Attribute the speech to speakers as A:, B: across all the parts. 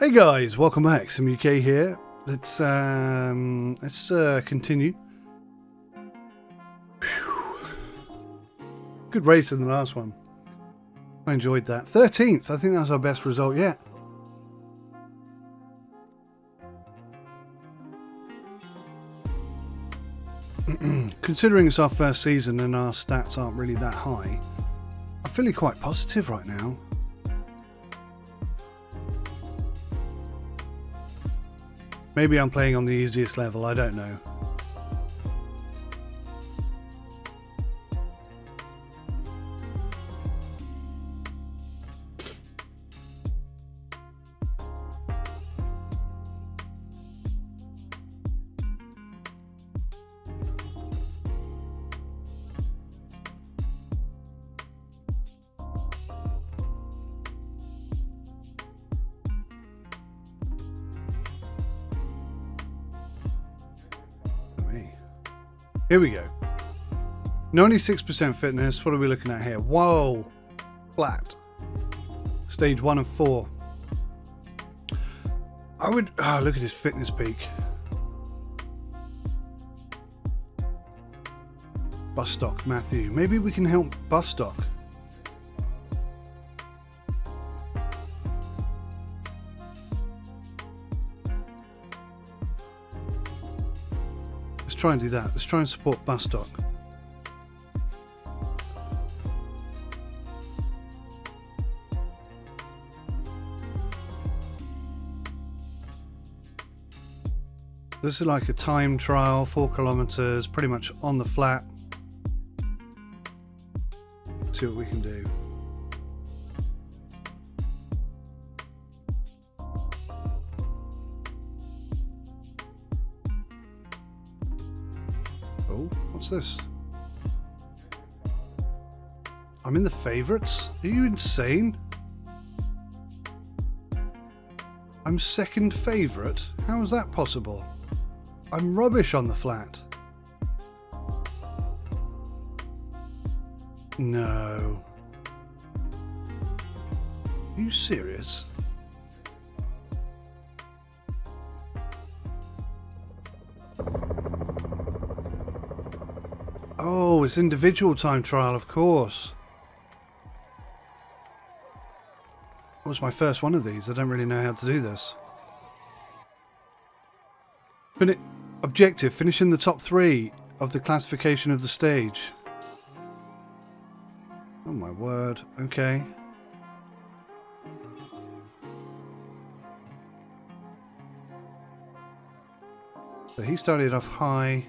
A: Hey guys, welcome back. Some UK here. Let's continue. Whew. Good race in the last one. I enjoyed that. 13th. I think that's our best result yet. Considering it's our first season and our stats aren't really that high, I'm feeling quite positive right now. Maybe I'm playing on the easiest level, I don't know. Here we go. 96% fitness. What are we looking at here? Whoa! Flat. Stage 1 and 4. I would... Oh, look at his fitness peak. Bus stock, Matthew. Maybe we can help bus stock. Try and do that. Let's try and support bus stock. This is like a time trial, 4 kilometers, pretty much on the flat. Let's see what we can do. What's this? I'm in the favourites? Are you insane? I'm second favourite? How is that possible? I'm rubbish on the flat. No. Are you serious? Oh, it's individual time trial, of course. It was my first one of these. I don't really know how to do this. Objective, finish in the top 3 of the classification of the stage. Oh my word, okay. So he started off high.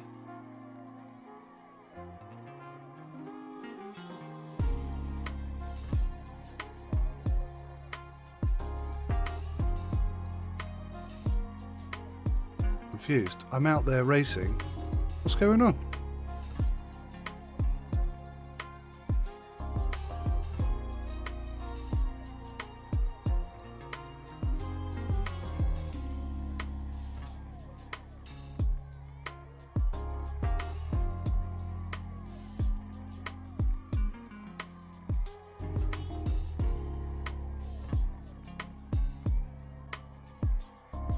A: Confused. I'm out there racing. What's going on?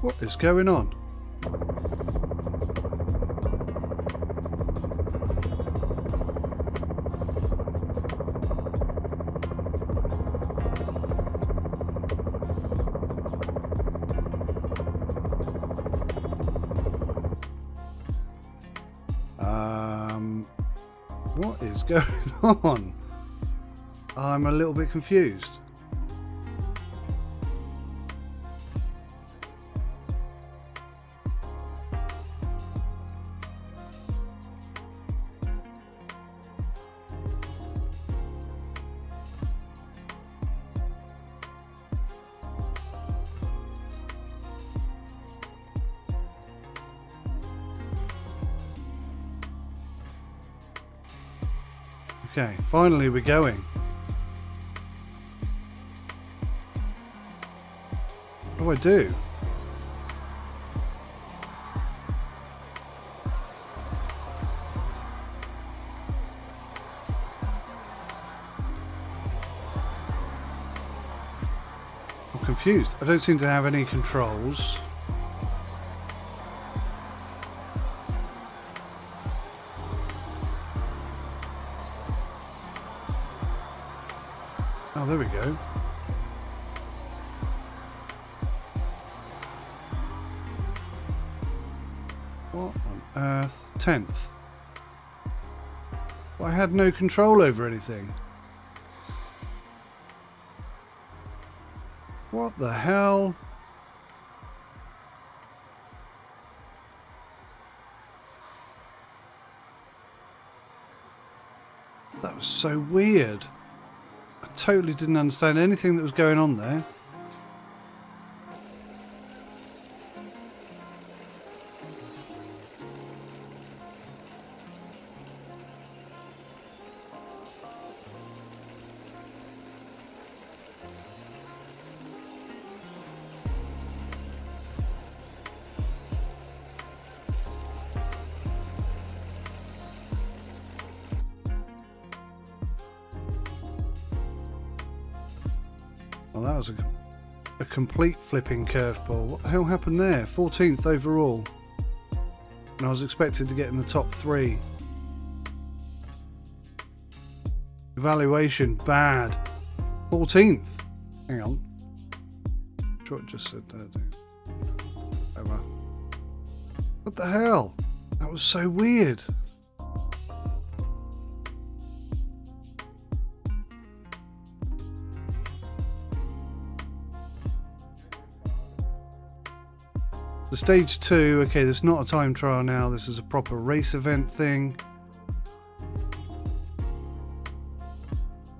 A: What is going on? What is going on? I'm a little bit confused. Okay, finally we're going. What do I do? I'm confused. I don't seem to have any controls. Oh, there we go. What on earth? 10th. Well, I had no control over anything. What the hell? That was so weird. I totally didn't understand anything that was going on there. Well, that was a complete flipping curveball. What the hell happened there? 14th overall. And I was expected to get in the top 3. Evaluation, bad. 14th. Hang on. Sure it just said that. Over. What the hell? That was so weird. So stage 2, okay, this is not a time trial now, this is a proper race event thing.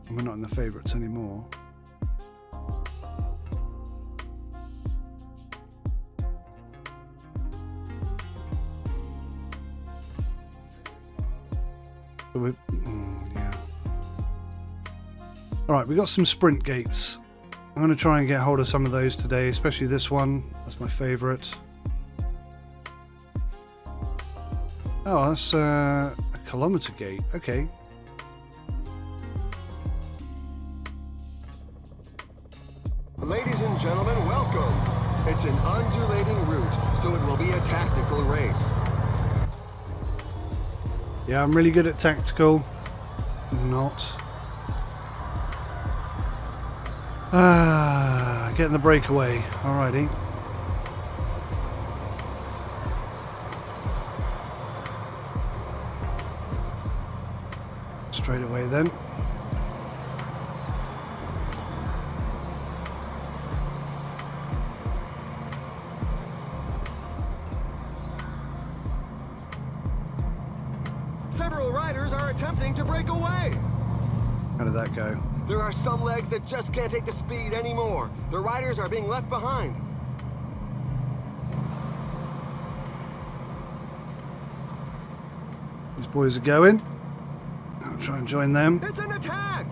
A: And we're not in the favourites anymore. So we're, yeah. Alright, we got some sprint gates. I'm going to try and get hold of some of those today, especially this one. That's my favourite. Oh, that's a kilometre gate. Okay.
B: Ladies and gentlemen, welcome. It's an undulating route, so it will be a tactical race.
A: Yeah, I'm really good at tactical. Not. Getting the breakaway. Alrighty. Straight away then.
B: Several riders are attempting to break away.
A: How did that go?
B: There are some legs that just can't take the speed anymore. The riders are being left behind.
A: These boys are going. I'll try and join them.
B: It's an attack!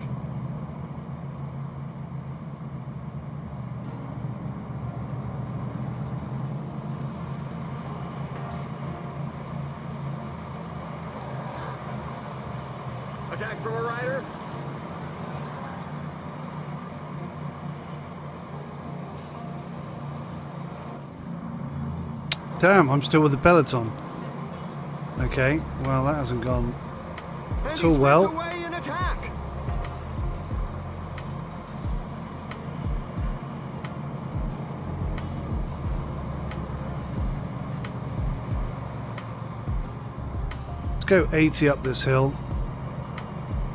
B: Attack from a rider.
A: Damn, I'm still with the peloton. Okay, well that hasn't gone at all well.
B: Away in attack.
A: Let's go 80 up this hill.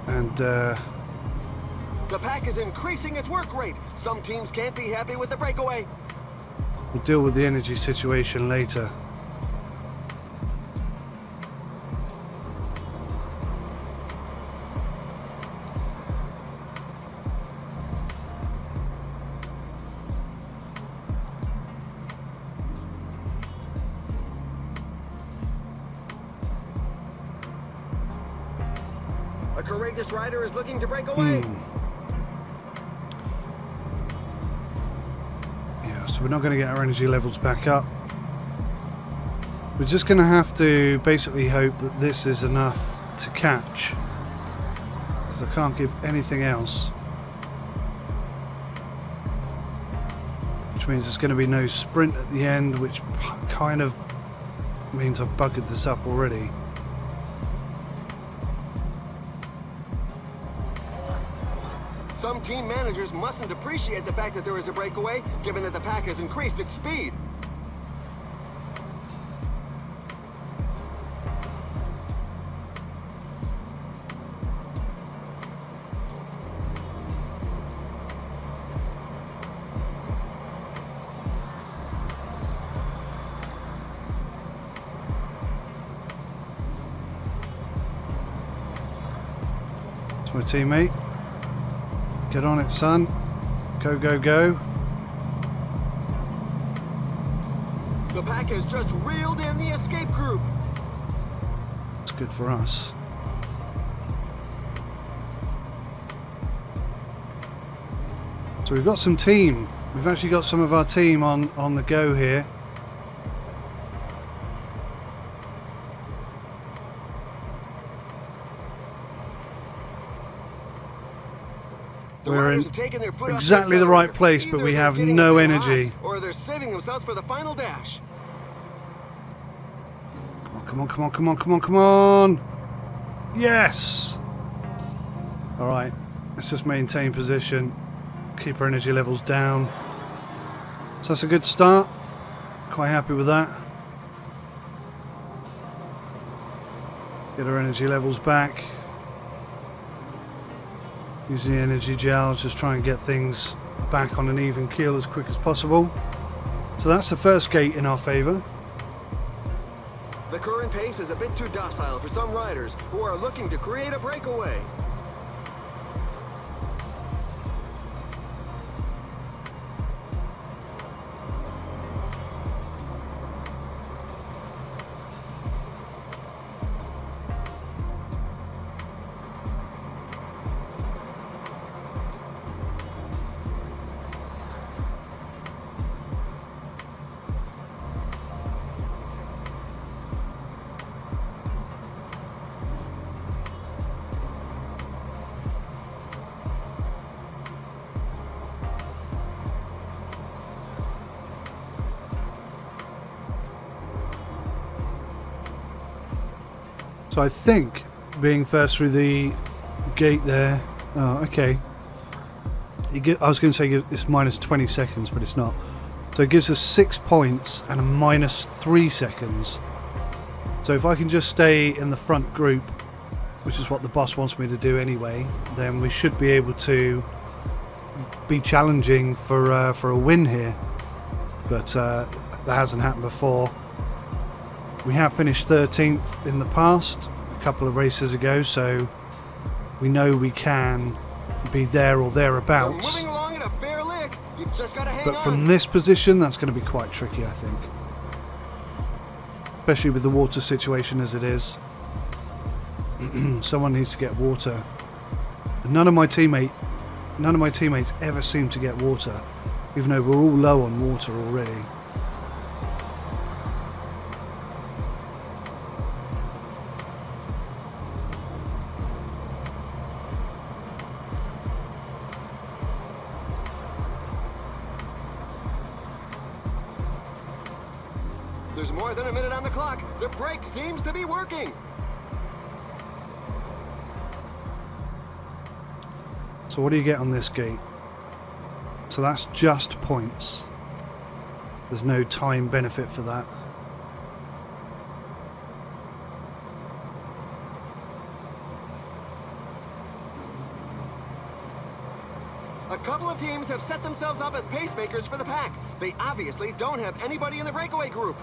A: And
B: the pack is increasing its work rate. Some teams can't be happy with the breakaway.
A: we'll deal with the energy situation later.
B: A courageous rider is looking to break away.
A: Yeah, so we're not going to get our energy levels back up. We're just going to have to basically hope that this is enough to catch, because I can't give anything else. which means there's going to be no sprint at the end, which kind of means I've buggered this up already.
B: Some team managers mustn't appreciate the fact that there is a breakaway, given that the pack has increased its speed.
A: It's my teammate. Get on it, son. Go, go, go.
B: The pack has just reeled in the escape group.
A: It's good for us. So we've got some team. We've actually got some of our team on the go here. We're in exactly the right place, but we have no energy.
B: Or they're saving themselves for the final dash.
A: Come on, come on, come on, come on, come on! Yes! Alright, let's just maintain position. Keep our energy levels down. So that's a good start. Quite happy with that. Get our energy levels back. Using the energy gels, just try and get things back on an even keel as quick as possible. So that's the first gate in our favour.
B: The current pace is a bit too docile for some riders who are looking to create a breakaway.
A: So I think being first through the gate there. Oh, okay. I was going to say it's minus 20 seconds, but it's not. So it gives us 6 points and a minus 3 seconds. So if I can just stay in the front group, which is what the boss wants me to do anyway, then we should be able to be challenging for a win here. But that hasn't happened before. We have finished 13th in the past, a couple of races ago, so we know we can be there or thereabouts.
B: You're moving along at a fair lick. You've just got to hang
A: But
B: on.
A: from this position, that's going to be quite tricky, I think. Especially with the water situation as it is. Someone needs to get water. None of my teammates ever seem to get water, even though we're all low on water already.
B: There's more than a minute on the clock. The brake seems to be working.
A: So what do you get on this gate? So that's just points. There's no time benefit for that.
B: A couple of teams have set themselves up as pacemakers for the pack. They obviously don't have anybody in the breakaway group.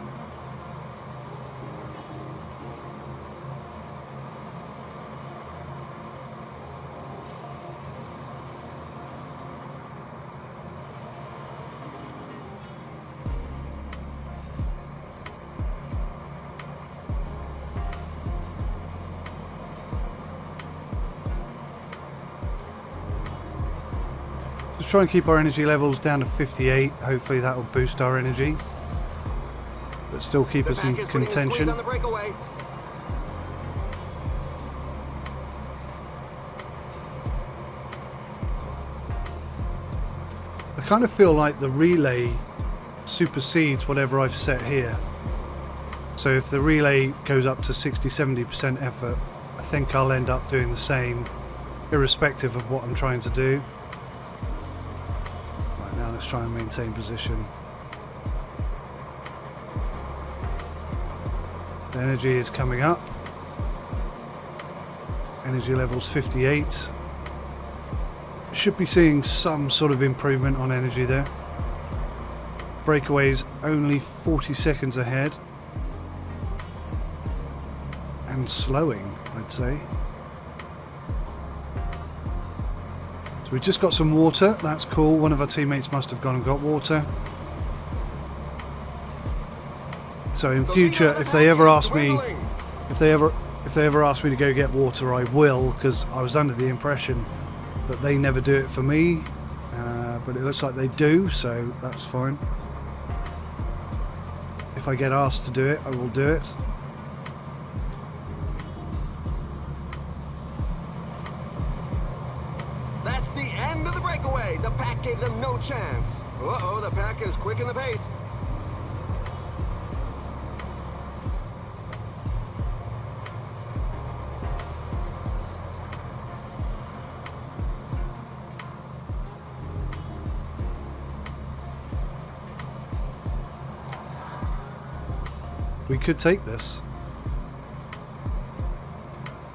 A: Let's try and keep our energy levels down to 58. Hopefully that will boost our energy, but still keep us in contention.
B: On the breakaway.
A: kind of feel like the relay supersedes whatever I've set here. So if the relay goes up to 60-70% effort, I think I'll end up doing the same, irrespective of what I'm trying to do. Right, now let's try and maintain position. The energy is coming up. Energy level's 58. Should be seeing some sort of improvement on energy there. Breakaway's only 40 seconds ahead. And slowing, I'd say. So we just got some water. That's cool. One of our teammates must have gone and got water. So in future, if they ever ask me, if they ever ask me to go get water, I will, because I was under the impression that they never do it for me, but it looks like they do, so that's fine. If I get asked to do it, I will do it.
B: That's the end of the breakaway. The pack gave them no chance. Uh-oh, the pack is quick in the pace.
A: We could take this.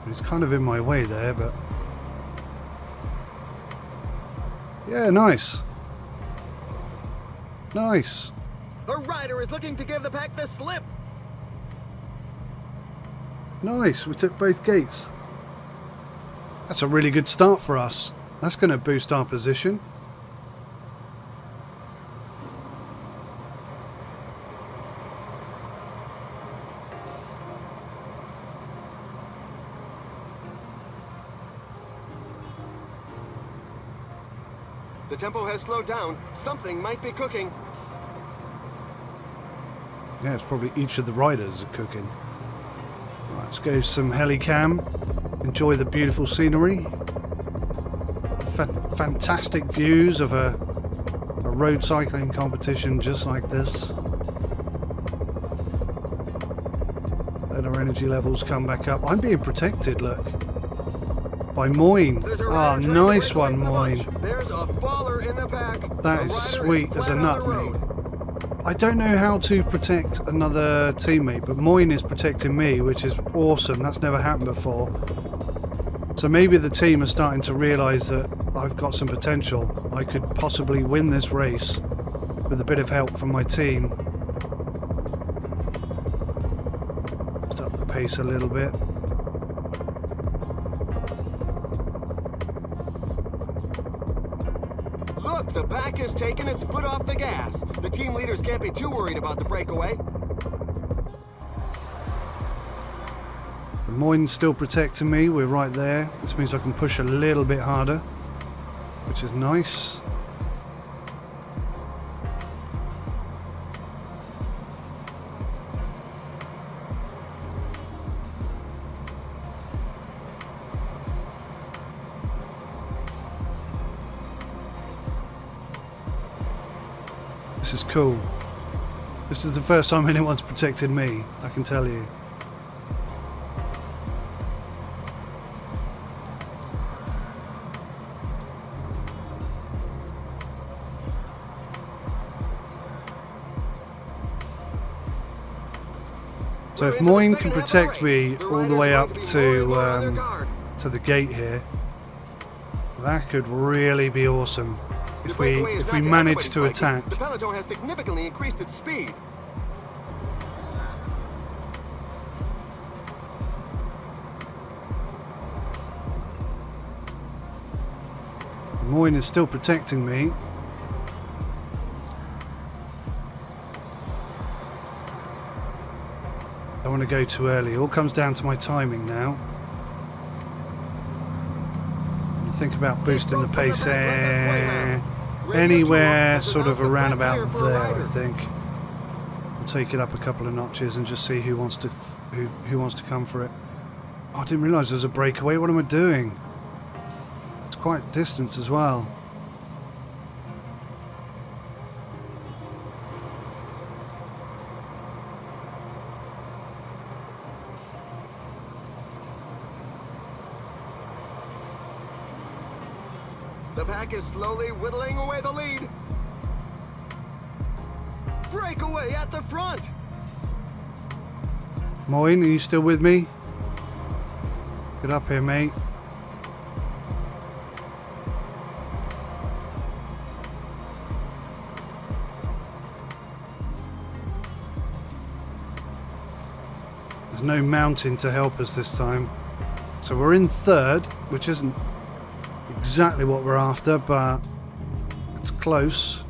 A: It's kind of in my way there, but yeah, nice. Nice.
B: A rider is looking to give the pack the slip.
A: Nice. We took both gates. That's a really good start for us. That's going to boost our position.
B: The tempo has slowed down. Something might be cooking.
A: Yeah, it's probably each of the riders are cooking. Right, let's go some helicam. Enjoy the beautiful scenery. Fantastic views of a road cycling competition just like this. Let our energy levels come back up. I'm being protected, look. By Moyne. Oh, nice one, Moyne.
B: There's a faller in the pack.
A: That is sweet as a nut, mate. I don't know how to protect another teammate, but Moyne is protecting me, which is awesome. That's never happened before. So maybe the team are starting to realise that I've got some potential. I could possibly win this race with a bit of help from my team. Just up the pace a little bit.
B: Look, the pack has taken its foot off the gas. The team leaders can't be too worried about the breakaway.
A: Moyne's still protecting me. We're right there. This means I can push a little bit harder, which is nice. This is cool. This is the first time anyone's protected me, I can tell you. So if Moyne can protect me all the way up to the gate here, that could really be awesome. If we manage to attack.
B: The peloton has significantly increased its speed.
A: Moyne is still protecting me. I don't want to go too early. It all comes down to my timing now. Think about boosting the pace anywhere sort of around about there, I think. We'll take it up a couple of notches and just see who wants to come for it. Oh, I didn't realise there was a breakaway. What am I doing? It's quite distance as well.
B: The pack is slowly whittling away the lead. Breakaway at the front.
A: Moyne, are you still with me? Get up here, mate. There's no mountain to help us this time. So we're in third, which isn't exactly what we're after, but it's close.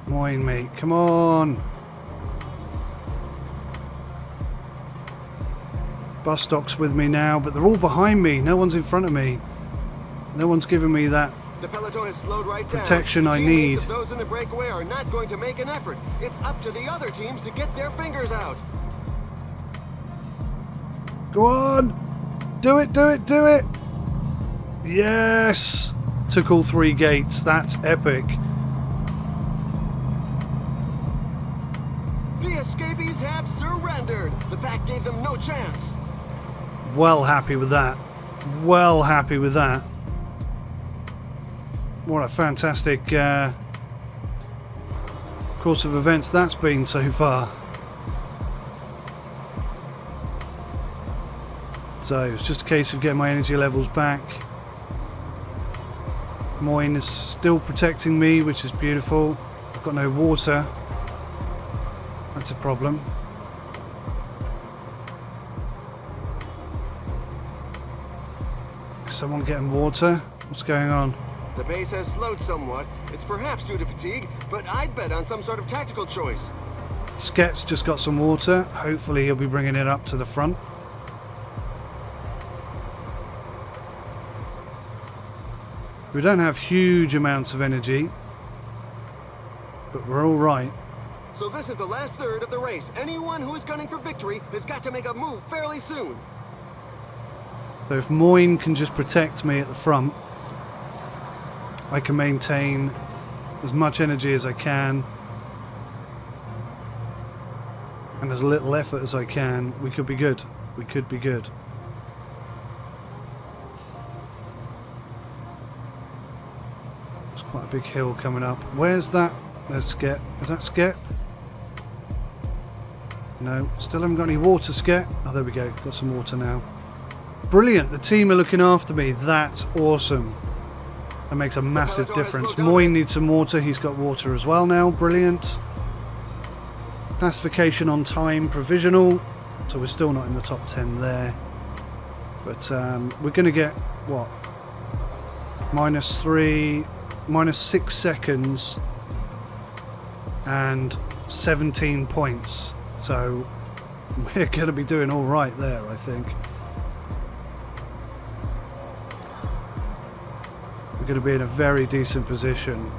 A: Moyne, mate, come on. Bus stock's with me now, but they're all behind me. No one's in front of me. No one's giving me that
B: The peloton has slowed right down.
A: protection
B: The
A: I
B: teammates
A: need.
B: of those in the breakaway are not going to make an effort. It's up to the other teams to get their fingers out.
A: Go on! Do it, do it, do it! Yes! Took all 3 gates. That's epic.
B: The escapees have surrendered. The pack gave them no chance.
A: Well happy with that. Well happy with that. What a fantastic course of events that's been so far. So it's just a case of getting my energy levels back. Moyne is still protecting me, which is beautiful. I've got no water. That's a problem. Is someone getting water? What's going on?
B: The pace has slowed somewhat. It's perhaps due to fatigue, but I'd bet on some sort of tactical choice.
A: Sket's just got some water. Hopefully he'll be bringing it up to the front. We don't have huge amounts of energy, but we're all right.
B: So this is the last third of the race. Anyone who is gunning for victory has got to make a move fairly soon.
A: So if Moyne can just protect me at the front, I can maintain as much energy as I can and as little effort as I can. We could be good. We could be good. It's quite a big hill coming up. Where's that? There's Sket. Is that Sket? No, still haven't got any water, Sket. Oh, there we go. Got some water now. Brilliant. The team are looking after me. That's awesome. That makes a massive difference. Moyne needs some water. He's got water as well now. Brilliant. Classification on time, provisional. So we're still not in the top 10 there. But we're going to get, what? -6 seconds and 17 points. So we're going to be doing all right there, I think. We're going to be in a very decent position.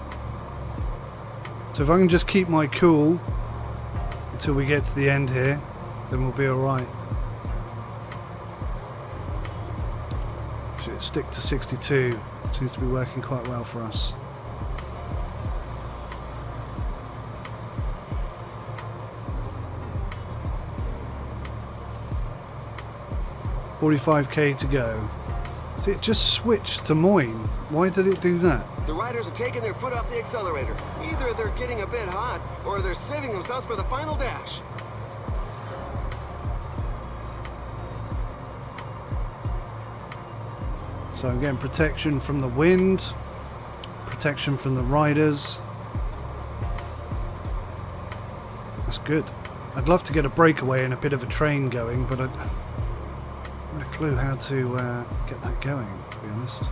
A: So if I can just keep my cool until we get to the end here, then we'll be alright. Should stick to 62. Seems to be working quite well for us. $45k to go. So it just switched to Moyne. Why did it do that?
B: The riders are taking their foot off the accelerator. Either they're getting a bit hot, or they're saving themselves for the final dash.
A: So I'm getting protection from the wind, protection from the riders. That's good. I'd love to get a breakaway and a bit of a train going, but I haven't a clue how to get that going, to be honest.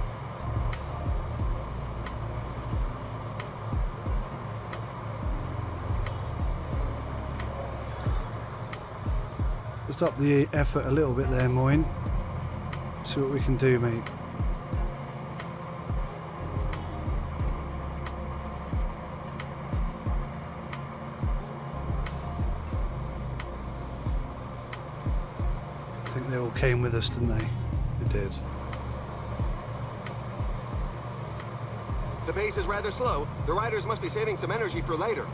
A: Just up the effort a little bit there, Moyne. See what we can do, mate. I think they all came with us, didn't they? They did.
B: The pace is rather slow. The riders must be saving some energy for later.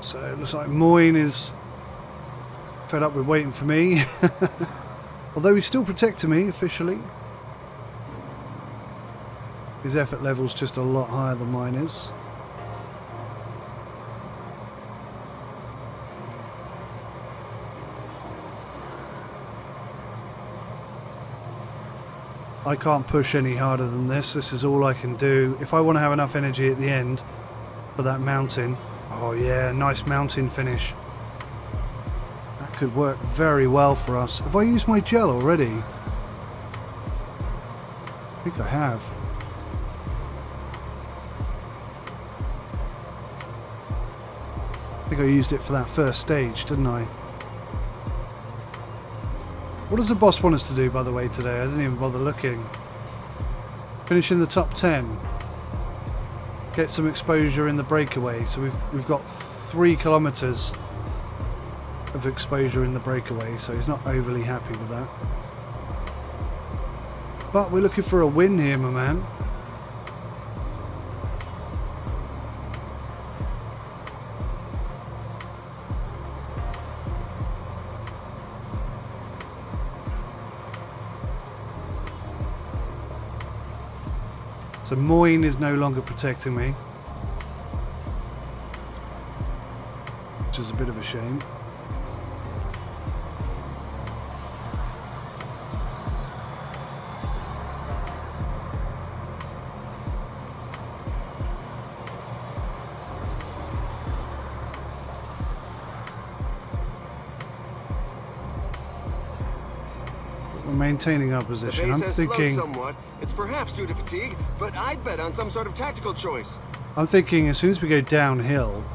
A: So it looks like Moyne is fed up with waiting for me. Although he's still protecting me officially. His effort level's just a lot higher than mine is. I can't push any harder than this. This is all I can do. If I want to have enough energy at the end for that mountain. Oh yeah, nice mountain finish. That could work very well for us. Have I used my gel already? I think I have. I think I used it for that first stage, didn't I? What does the boss want us to do, by the way, today? I didn't even bother looking. Finish in the top 10. Get some exposure in the breakaway. So we've got 3 kilometers of exposure in the breakaway, so he's not overly happy with that. But we're looking for a win here, my man. So Moyne is no longer protecting me, which is a bit of a shame. We're maintaining our position. I'm thinking
B: somewhat. It's perhaps due to fatigue, but I'd bet on some sort of tactical choice.
A: I'm thinking as soon as we go downhill,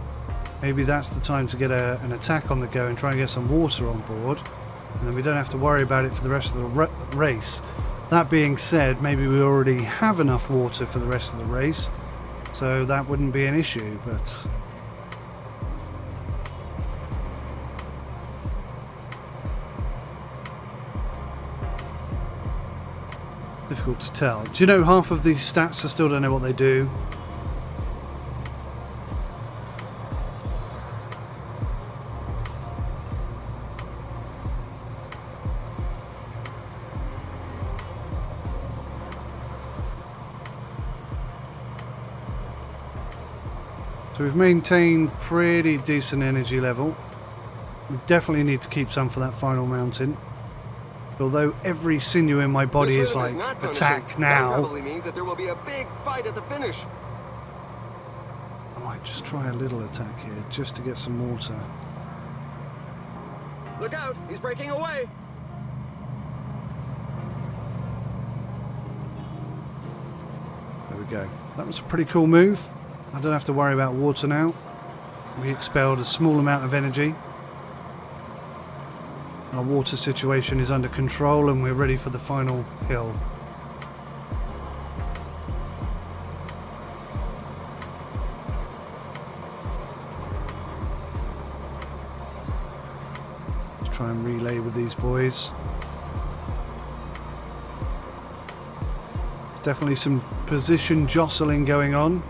A: maybe that's the time to get an attack on the go and try and get some water on board, and then we don't have to worry about it for the rest of the race. That being said, maybe we already have enough water for the rest of the race, so that wouldn't be an issue, but difficult to tell. Do you know half of these stats? I still don't know what they do. So we've maintained pretty decent energy level. We definitely need to keep some for that final mountain. Although every sinew in my body is like, attack now.
B: That probably means that there will be a big fight at the finish.
A: I might just try a little attack here, just to get some water.
B: Look out, he's breaking away.
A: There we go. That was a pretty cool move. I don't have to worry about water now. We expelled a small amount of energy. Our water situation is under control and we're ready for the final hill. Let's try and relay with these boys. There's definitely some position jostling going on.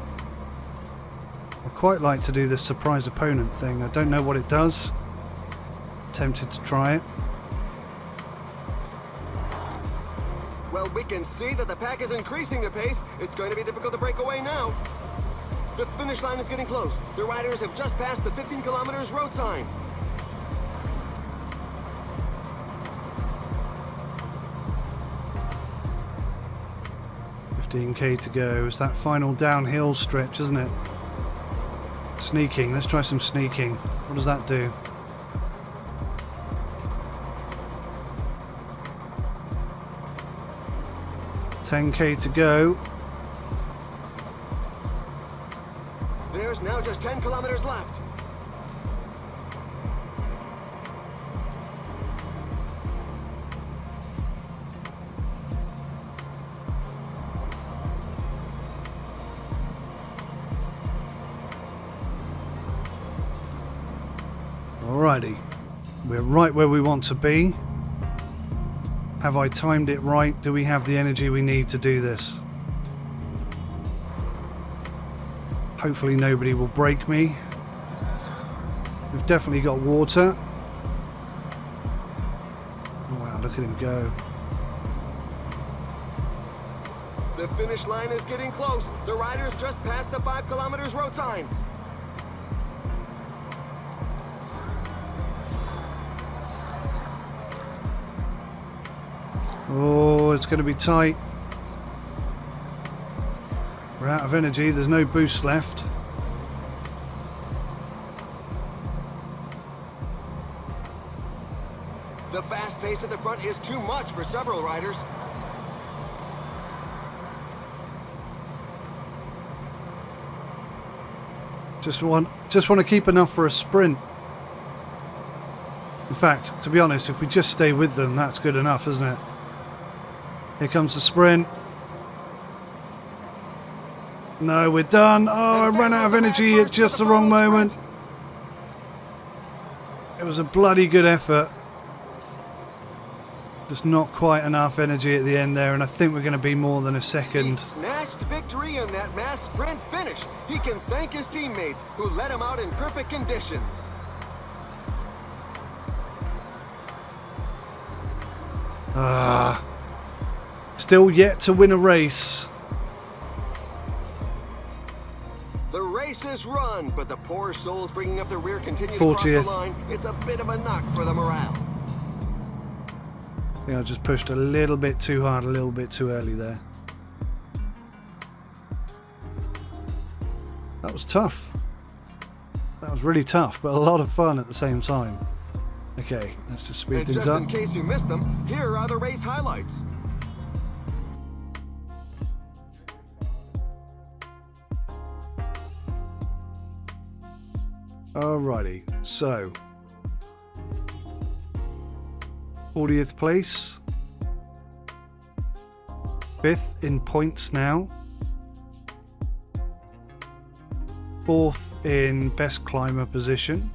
A: I quite like to do this surprise opponent thing. I don't know what it does. Tempted to try it.
B: Well, we can see that the pack is increasing the pace. It's going to be difficult to break away now. The finish line is getting close. The riders have just passed the 15 kilometers road sign.
A: $15K to go. It's that final downhill stretch, isn't it? Sneaking. Let's try some sneaking. What does that do? $10K to go.
B: There's now just 10 kilometers left.
A: Alrighty. We're right where we want to be. Have I timed it right? Do we have the energy we need to do this? Hopefully nobody will break me. We've definitely got water. Wow, look at him go.
B: The finish line is getting close. The riders just passed the 5 kilometers road sign.
A: Oh, it's going to be tight. We're out of energy. There's no boost left.
B: The fast pace at the front is too much for several riders.
A: Just want to keep enough for a sprint. In fact, to be honest, if we just stay with them, that's good enough, isn't it? Here comes the sprint. No, we're done. Oh, I ran out of energy at just the wrong moment. It was a bloody good effort. Just not quite enough energy at the end there, and I think we're going to be more than a
B: He
A: second.
B: snatched victory in that mass sprint finish. He can thank his teammates who let him out in perfect conditions.
A: Still yet to win a race.
B: The race is run, but the poor souls bringing up the rear continue to cross the
A: 40th.
B: line. It's a bit of a knock for the morale.
A: Yeah, I just pushed a little bit too hard, a little bit too early there. That was tough. That was really tough, but a lot of fun at the same time. Okay, let's just speed
B: And
A: things
B: just
A: up.
B: in case you missed them, here are the race highlights.
A: Alrighty, so 40th place, 5th in points now, 4th in best climber position,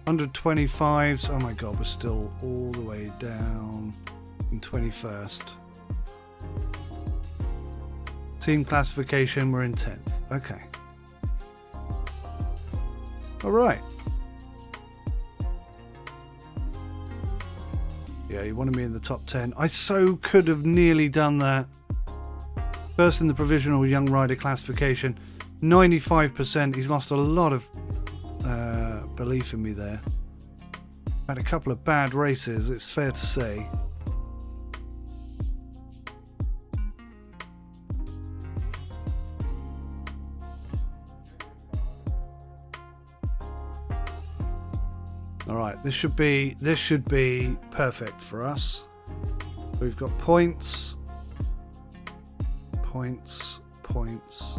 A: 125s. Oh my god, we're still all the way down in 21st. Team classification, we're in 10th. Okay. All right. Yeah, he wanted me in the top 10. I so could have nearly done that. First in the provisional young rider classification, 95%. He's lost a lot of belief in me there. Had a couple of bad races, it's fair to say. All right, this should be perfect for us. We've got points, points, points,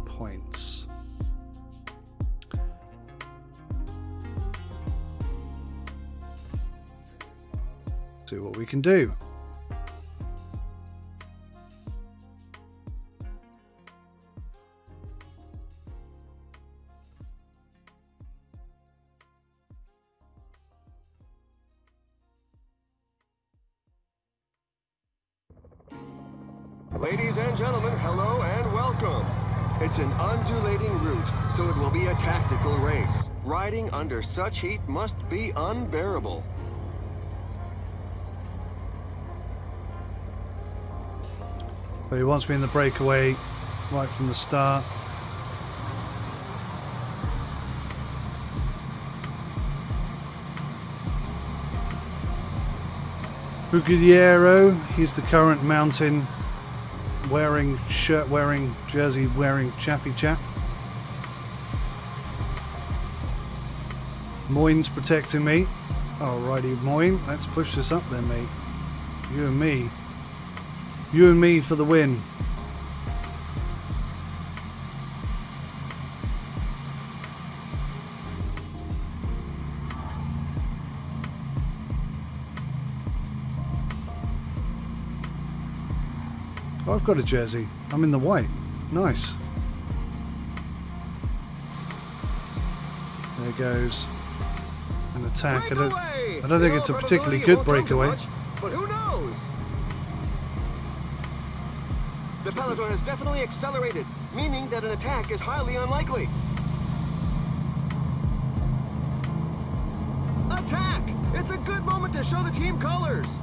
A: points. See what we can do.
B: Ladies and gentlemen, hello and welcome. It's an undulating route, so it will be a tactical race. Riding under such heat must be unbearable.
A: So he wants me in the breakaway right from the start. Bugiero, he's the current mountain wearing, shirt wearing, jersey wearing chappy chap. Moyne's protecting me. Alrighty, Moyne, let's push this up then, mate. You and me. You and me for the win. Oh, I've got a jersey. I'm in the white. Nice. There goes an attack. I don't
B: Breakaway!
A: think
B: In
A: it's a
B: all
A: particularly
B: probability, it
A: good
B: won't come to
A: breakaway.
B: much, but who knows? The peloton has definitely accelerated, meaning that an attack is highly unlikely. Attack! It's a good moment to show the team colors.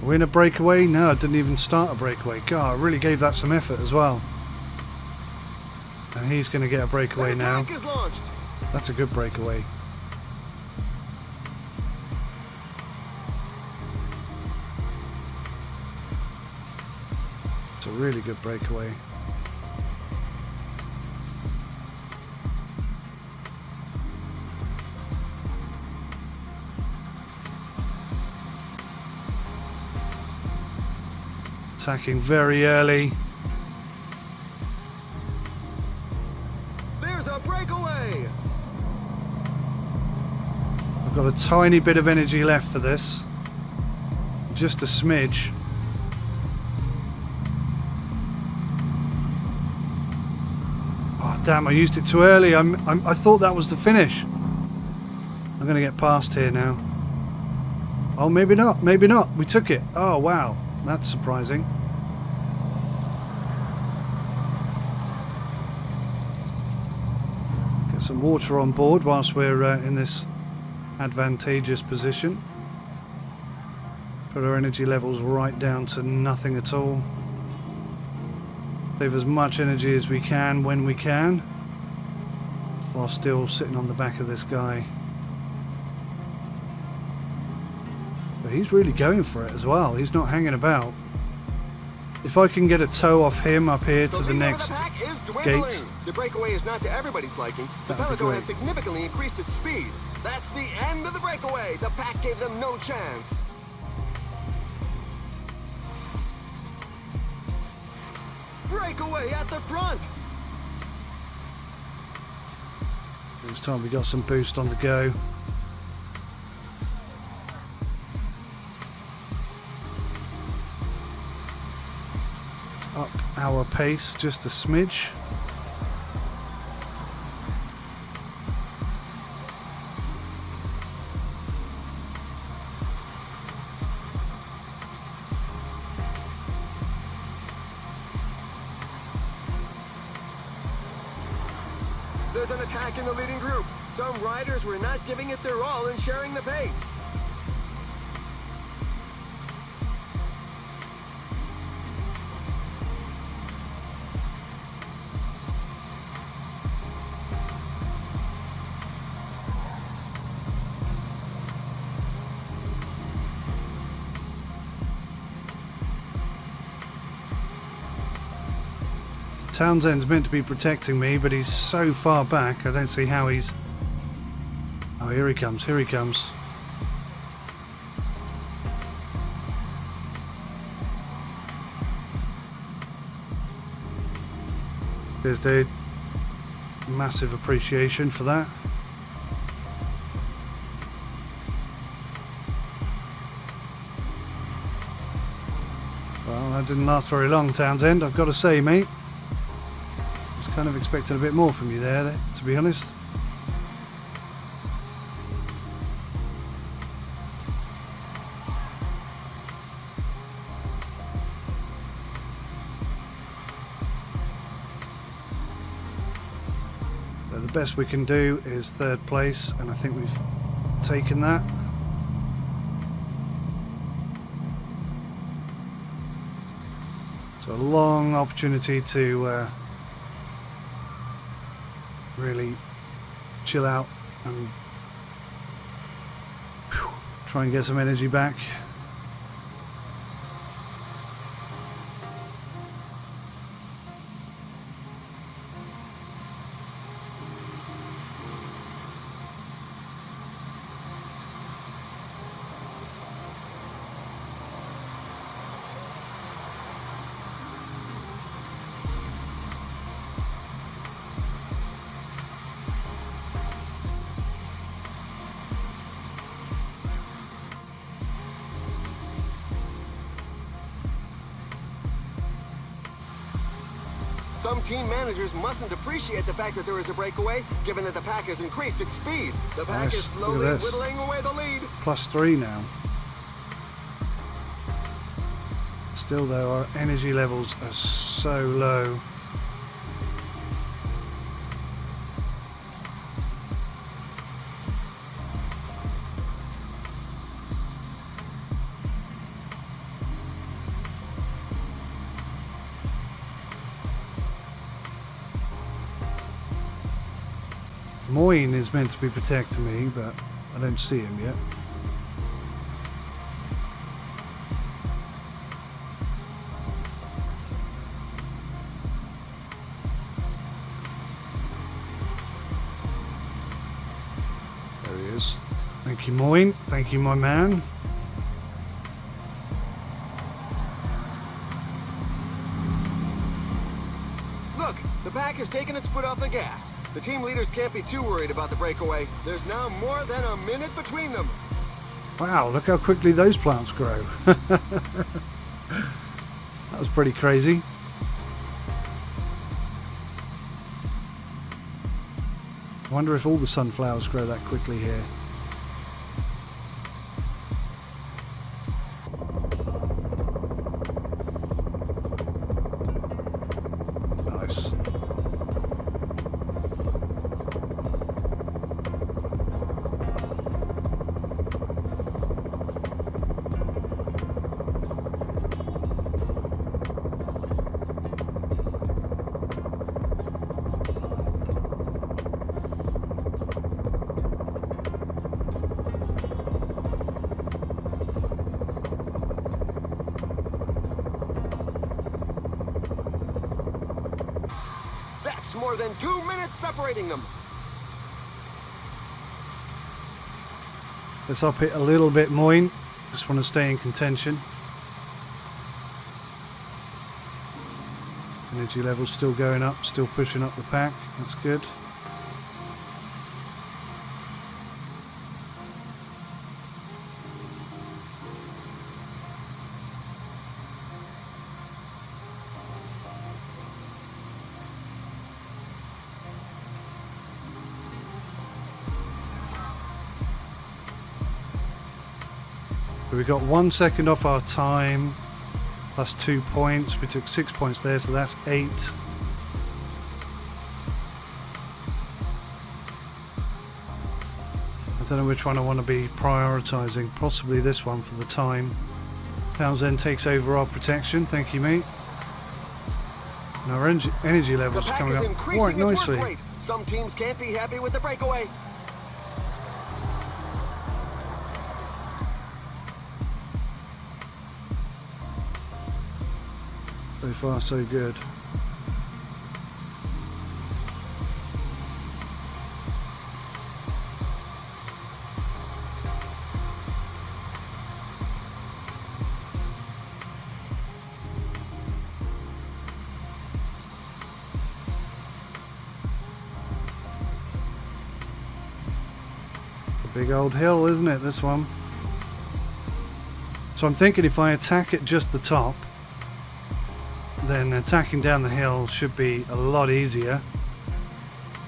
A: Win a breakaway? No, I didn't even start a breakaway. God, I really gave that some effort as well. And he's going to get a breakaway
B: An
A: now.
B: attack is launched.
A: That's a good breakaway. It's a really good breakaway. Attacking very early.
B: There's a breakaway.
A: I've got a tiny bit of energy left for this. Just a smidge. Oh damn, I used it too early. I thought that was the finish. I'm going to get past here now. Oh, maybe not. Maybe not. We took it. Oh, wow. That's surprising. Get some water on board whilst we're in this advantageous position. Put our energy levels right down to nothing at all. Save as much energy as we can when we can, while still sitting on the back of this guy. But he's really going for it as well. He's not hanging about. If I can get a toe off him up here to the next gate.
B: The breakaway is not to everybody's liking. The peloton has significantly increased its speed. That's the end of the breakaway. The pack gave them no chance. Breakaway at the front.
A: This time we got some boost on the go. Up our pace just a smidge.
B: There's an attack in the leading group. Some riders were not giving it their all in sharing the pace.
A: Townsend's meant to be protecting me, but he's so far back, I don't see how he's... Oh, here he comes, here he comes. Cheers, dude. Massive appreciation for that. Well, that didn't last very long, Townsend, I've got to say, mate. Kind of expected a bit more from you there, to be honest. But the best we can do is third place, and I think we've taken that. So a long opportunity to really chill out and try and get some energy back.
B: Some team managers mustn't appreciate the fact that there is a breakaway, given that the pack has increased its speed. The pack is
A: Nice. Look
B: slowly
A: at this.
B: whittling away the lead.
A: +3 now. Still though, our energy levels are so low. Moyne is meant to be protecting me, but I don't see him yet. There he is. Thank you, Moyne. Thank you, my man.
B: Look, the pack has taken its foot off the gas. The team leaders can't be too worried about the breakaway. There's now more than a minute between them.
A: Wow, look how quickly those plants grow. That was pretty crazy. I wonder if all the sunflowers grow that quickly here. Nice.
B: That's more than 2 minutes separating them.
A: Let's up it a little bit, Moyne. Just want to stay in contention. Energy levels still going up, still pushing up the pack. That's good. So we got 1 second off our time, plus 2 points. We took 6 points there, so that's 8. I don't know which one I want to be prioritising. Possibly this one for the time. Townsend takes over our protection. Thank you, mate. And our energy
B: The
A: levels
B: pack
A: coming
B: is
A: up
B: increasing
A: quite
B: its
A: nicely.
B: work rate. Some teams can't be happy with the breakaway.
A: So far, so good. A big old hill, isn't it, this one? So I'm thinking if I attack at just the top, then attacking down the hill should be a lot easier.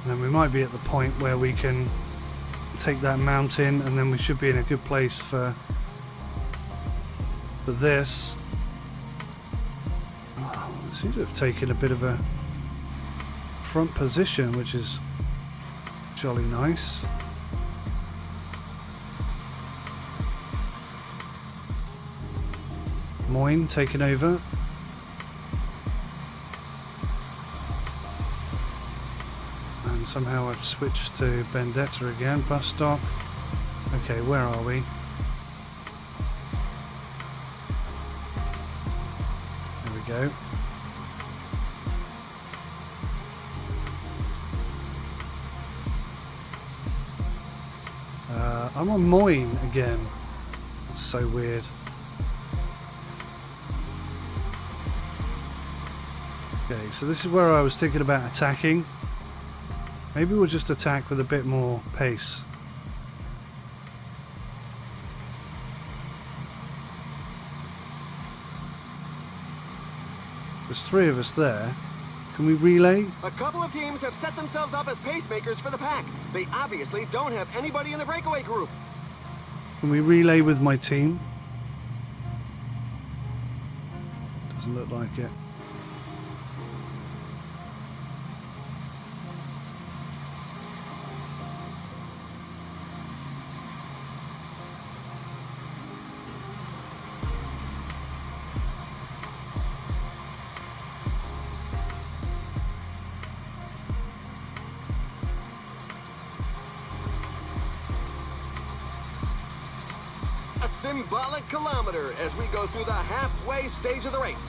A: And then we might be at the point where we can take that mountain, and then we should be in a good place for this. Oh, we seem to have taken a bit of a front position, which is jolly nice. Moyne taking over. Somehow I've switched to Vendetta again, bus stop. Okay, where are we? There we go. I'm on Moyne again. That's so weird. Okay, so this is where I was thinking about attacking. Maybe we'll just attack with a bit more pace. There's 3 of us there. Can we relay?
B: A couple of teams have set themselves up as pacemakers for the pack. They obviously don't have anybody in the breakaway group.
A: Can we relay with my team? Doesn't look like it.
B: A symbolic kilometer as we go through the halfway stage of the race.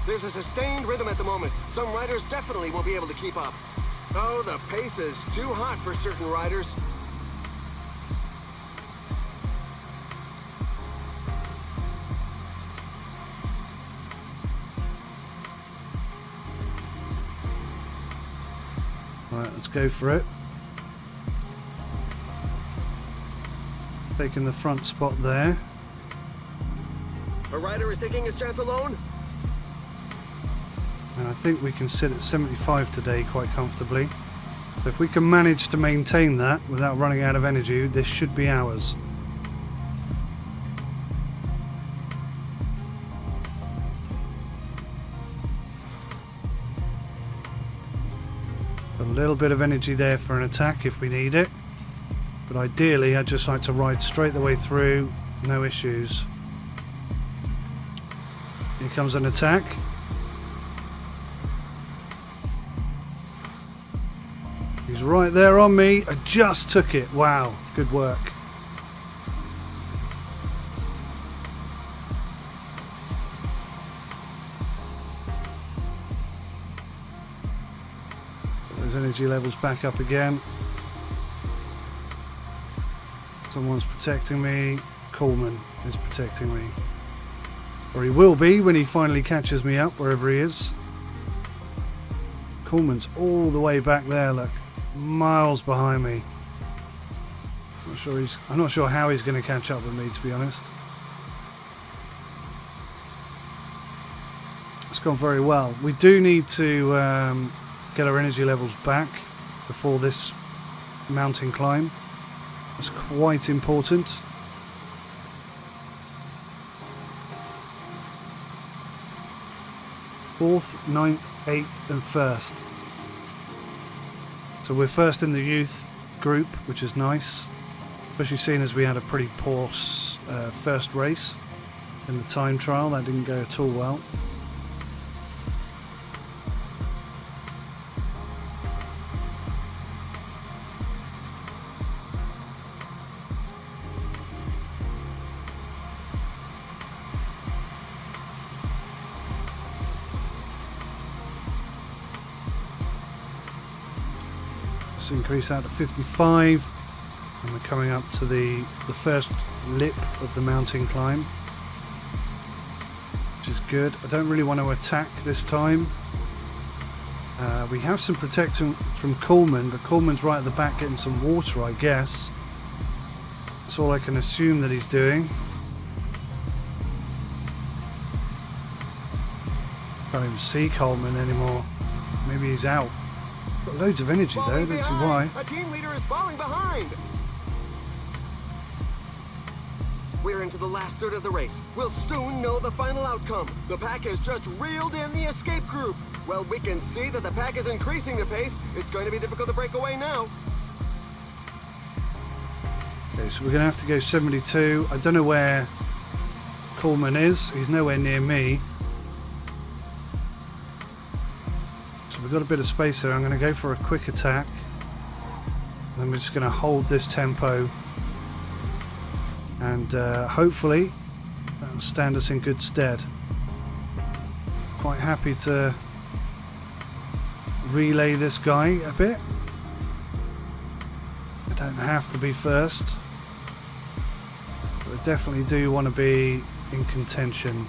B: There's a sustained rhythm at the moment. Some riders definitely won't be able to keep up. Oh, the pace is too hot for certain riders.
A: Right, let's go for it. Taking the front spot there.
B: A rider is taking his chance alone.
A: And I think we can sit at 75 today quite comfortably. So if we can manage to maintain that without running out of energy, this should be ours. A little bit of energy there for an attack if we need it. But ideally, I'd just like to ride straight the way through, no issues. Here comes an attack. He's right there on me. I just took it. Wow, good work. Put those energy levels back up again. Someone's protecting me. Coleman is protecting me. Or he will be when he finally catches me up, wherever he is. Coleman's all the way back there, look. Miles behind me. I'm not sure how he's going to catch up with me, to be honest. It's gone very well. We do need to get our energy levels back before this mountain climb. That's quite important. Fourth, 9th, 8th and 1st. So we're first in the youth group, which is nice. Especially seeing as we had a pretty poor first race in the time trial. That didn't go at all well. Increase that to 55, and we're coming up to the first lip of the mountain climb, which is good. I don't really want to attack this time. We have some protection from Coleman, but Coleman's right at the back getting some water, I guess. That's all I can assume that he's doing. Can't even see Coleman anymore. Maybe he's out. Got loads of energy though, don't see why.
B: A team leader is falling behind. We're into the last third of the race. We'll soon know the final outcome. The pack has just reeled in the escape group. Well, we can see that the pack is increasing the pace. It's going to be difficult to break away now.
A: Okay, so we're going to have to go 72. I don't know where Coleman is. He's nowhere near me. We've got a bit of space here. I'm going to go for a quick attack. Then we're just going to hold this tempo. And hopefully that will stand us in good stead. Quite happy to relay this guy a bit. I don't have to be first. But I definitely do want to be in contention.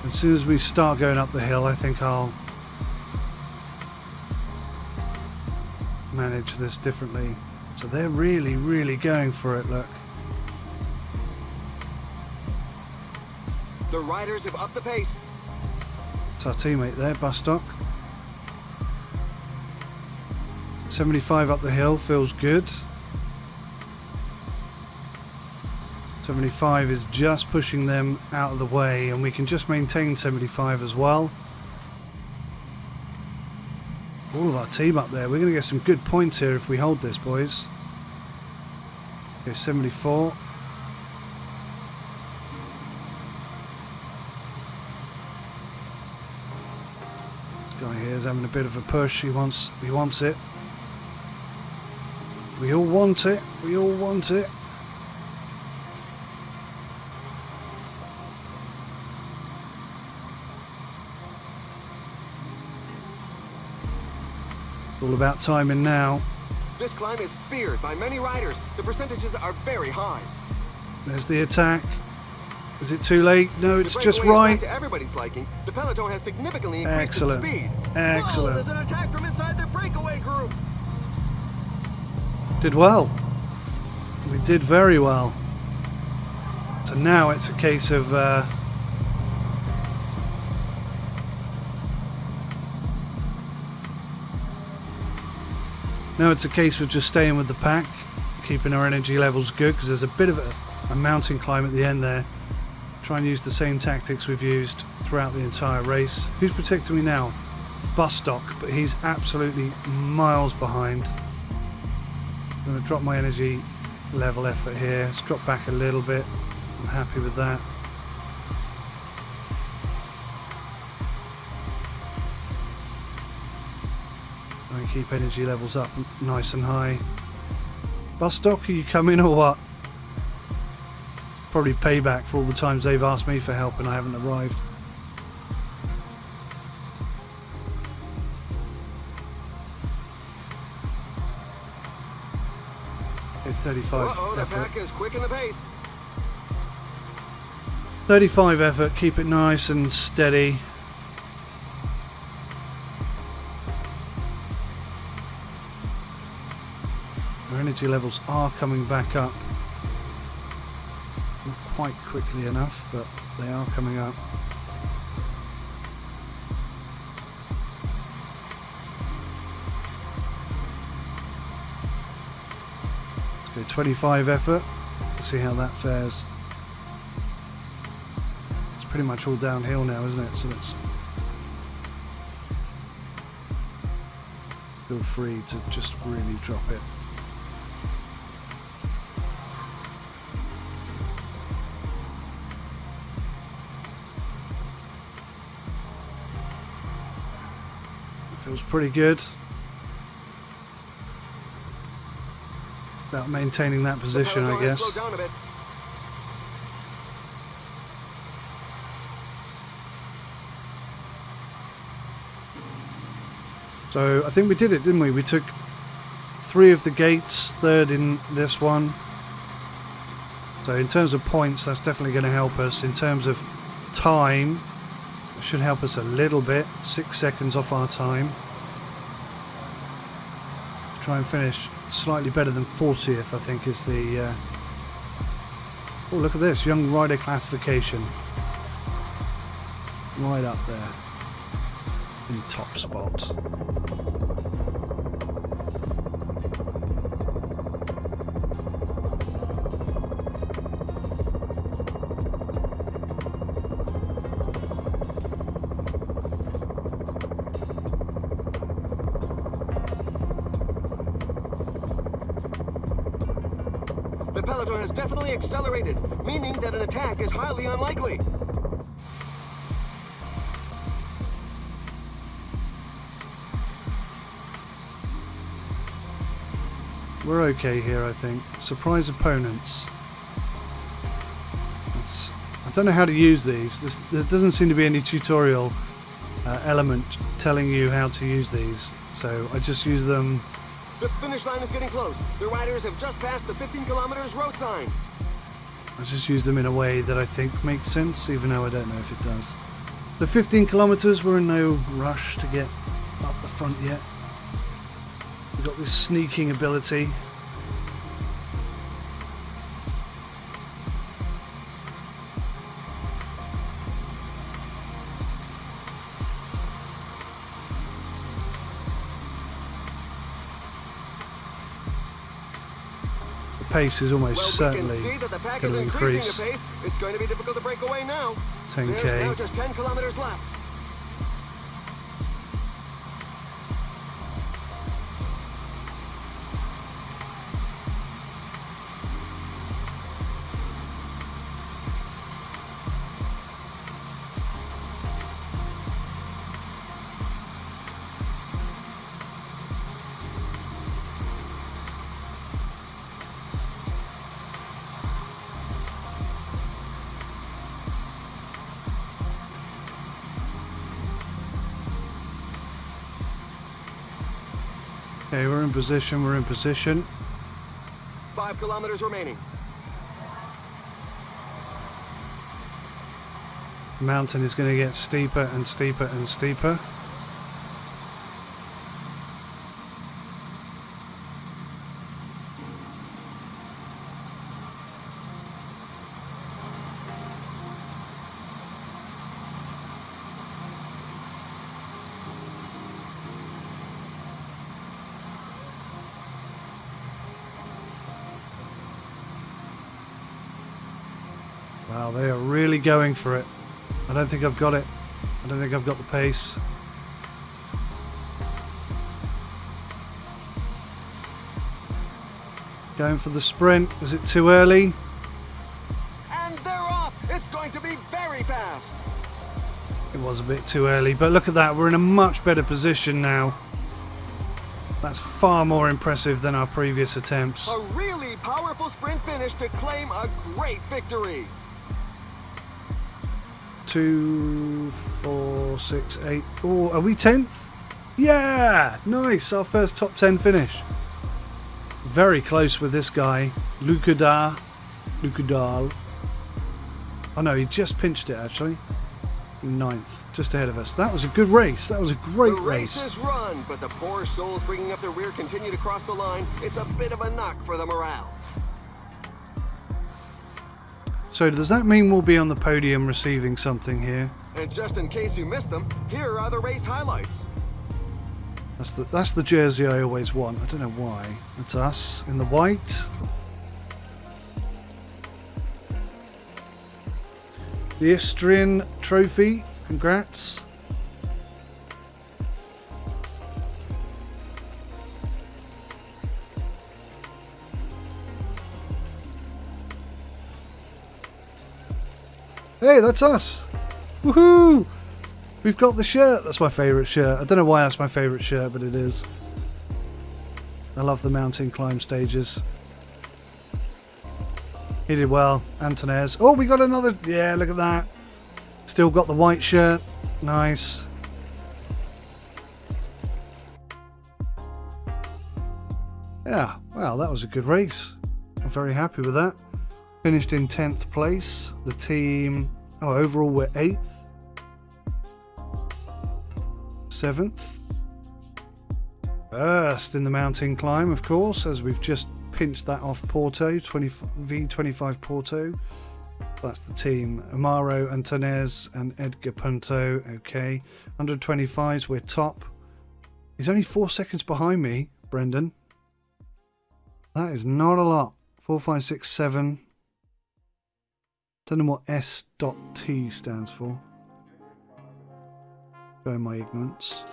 A: As soon as we start going up the hill, I think I'll manage this differently. So they're really, really going for it, look.
B: The riders have upped the pace.
A: It's our teammate there, Bustock. 75 up the hill, feels good. 75 is just pushing them out of the way, and we can just maintain 75 as well. All of our team up there. We're going to get some good points here if we hold this, boys. Okay, 74. This guy here is having a bit of a push. He wants it. We all want it. We all want it. All about timing now.
B: This climb is feared by many riders. The percentages are very high.
A: There's the attack. Is it too late? No, it's just
B: breakaway is
A: right.
B: not to everybody's liking. The peloton has significantly increased
A: Excellent.
B: its speed.
A: Excellent.
B: Whoa, there's an attack from inside the breakaway group.
A: Did well. We did very well. So now it's a case of just staying with the pack, keeping our energy levels good, because there's a bit of a mountain climb at the end there. Try and use the same tactics we've used throughout the entire race. Who's protecting me now? Bustock, but he's absolutely miles behind. I'm going to drop my energy level effort here. Let's drop back a little bit. I'm happy with that. And keep energy levels up nice and high. Bustock, are you coming or what? Probably payback for all the times they've asked me for help and I haven't arrived. Okay, 35
B: Uh-oh, the
A: effort.
B: pack is quick in the pace.
A: 35 effort, keep it nice and steady. Our energy levels are coming back up. Not quite quickly enough, but they are coming up. Let's go 25 effort. Let's see how that fares. It's pretty much all downhill now, isn't it? So let's feel free to just really drop it. Feels pretty good. About maintaining that position, I guess.
B: Slowed down a bit.
A: So I think we did it, didn't we? We took 3 of the gates, 3rd in this one. So in terms of points, that's definitely going to help us. In terms of time, it should help us a little bit. 6 seconds off our time. Try and finish slightly better than 40th, I think, is the... Oh, look at this. Young rider classification. Right up there. In top spot.
B: The peloton has definitely accelerated, meaning that an attack is highly unlikely.
A: We're okay here, I think. Surprise opponents. I don't know how to use these. There doesn't seem to be any tutorial element telling you how to use these. So I just use them.
B: The finish line is getting close. The riders have just passed the 15 kilometers road sign.
A: I just use them in a way that I think makes sense, even though I don't know if it does. So 15 kilometers, we're in no rush to get up the front yet. We've got this sneaking ability. Pace is almost certainly
B: see that the pack
A: going
B: is
A: to
B: increasing
A: increase.
B: the pace. It's going to be difficult to break away now.
A: 10k.
B: There's now just 10 kilometers left.
A: Okay, we're in position, we're in position.
B: 5 kilometers remaining.
A: The mountain is going to get steeper and steeper and steeper. Wow, they are really going for it. I don't think I've got it. I don't think I've got the pace. Going for the sprint. Is it too early?
B: And they're off. It's going to be very fast.
A: It was a bit too early, but look at that. We're in a much better position now. That's far more impressive than our previous attempts.
B: A really powerful sprint finish to claim a great victory.
A: 2, 4, 6, 8. Oh, are we 10th? Yeah! Nice! Our first top 10 finish. Very close with this guy. Lukadal. Oh no, he just pinched it actually. 9th, just ahead of us. That was a good race. That was a great race.
B: The race is run, but the poor souls bringing up the rear continue to cross the line. It's a bit of a knock for the morale.
A: So does that mean we'll be on the podium receiving something here?
B: And just in case you missed them, here are the race highlights.
A: That's the jersey I always want. I don't know why. It's us in the white. The Istrian trophy. Congrats. Hey, that's us. Woohoo! We've got the shirt. That's my favourite shirt. I don't know why that's my favourite shirt, but it is. I love the mountain climb stages. He did well. Antonez. Oh, we got another. Yeah, look at that. Still got the white shirt. Nice. Yeah, well, that was a good race. I'm very happy with that. Finished in 10th place. The team, overall we're 8th. 7th. First in the mountain climb, of course, as we've just pinched that off Porto, V25 Porto. That's the team. Amaro, Antonez, and Edgar Punto. Okay. 125s, we're top. He's only 4 seconds behind me, Brendan. That is not a lot. 4, 5, 6, 7. Don't know what S.T stands for. Showing my ignorance.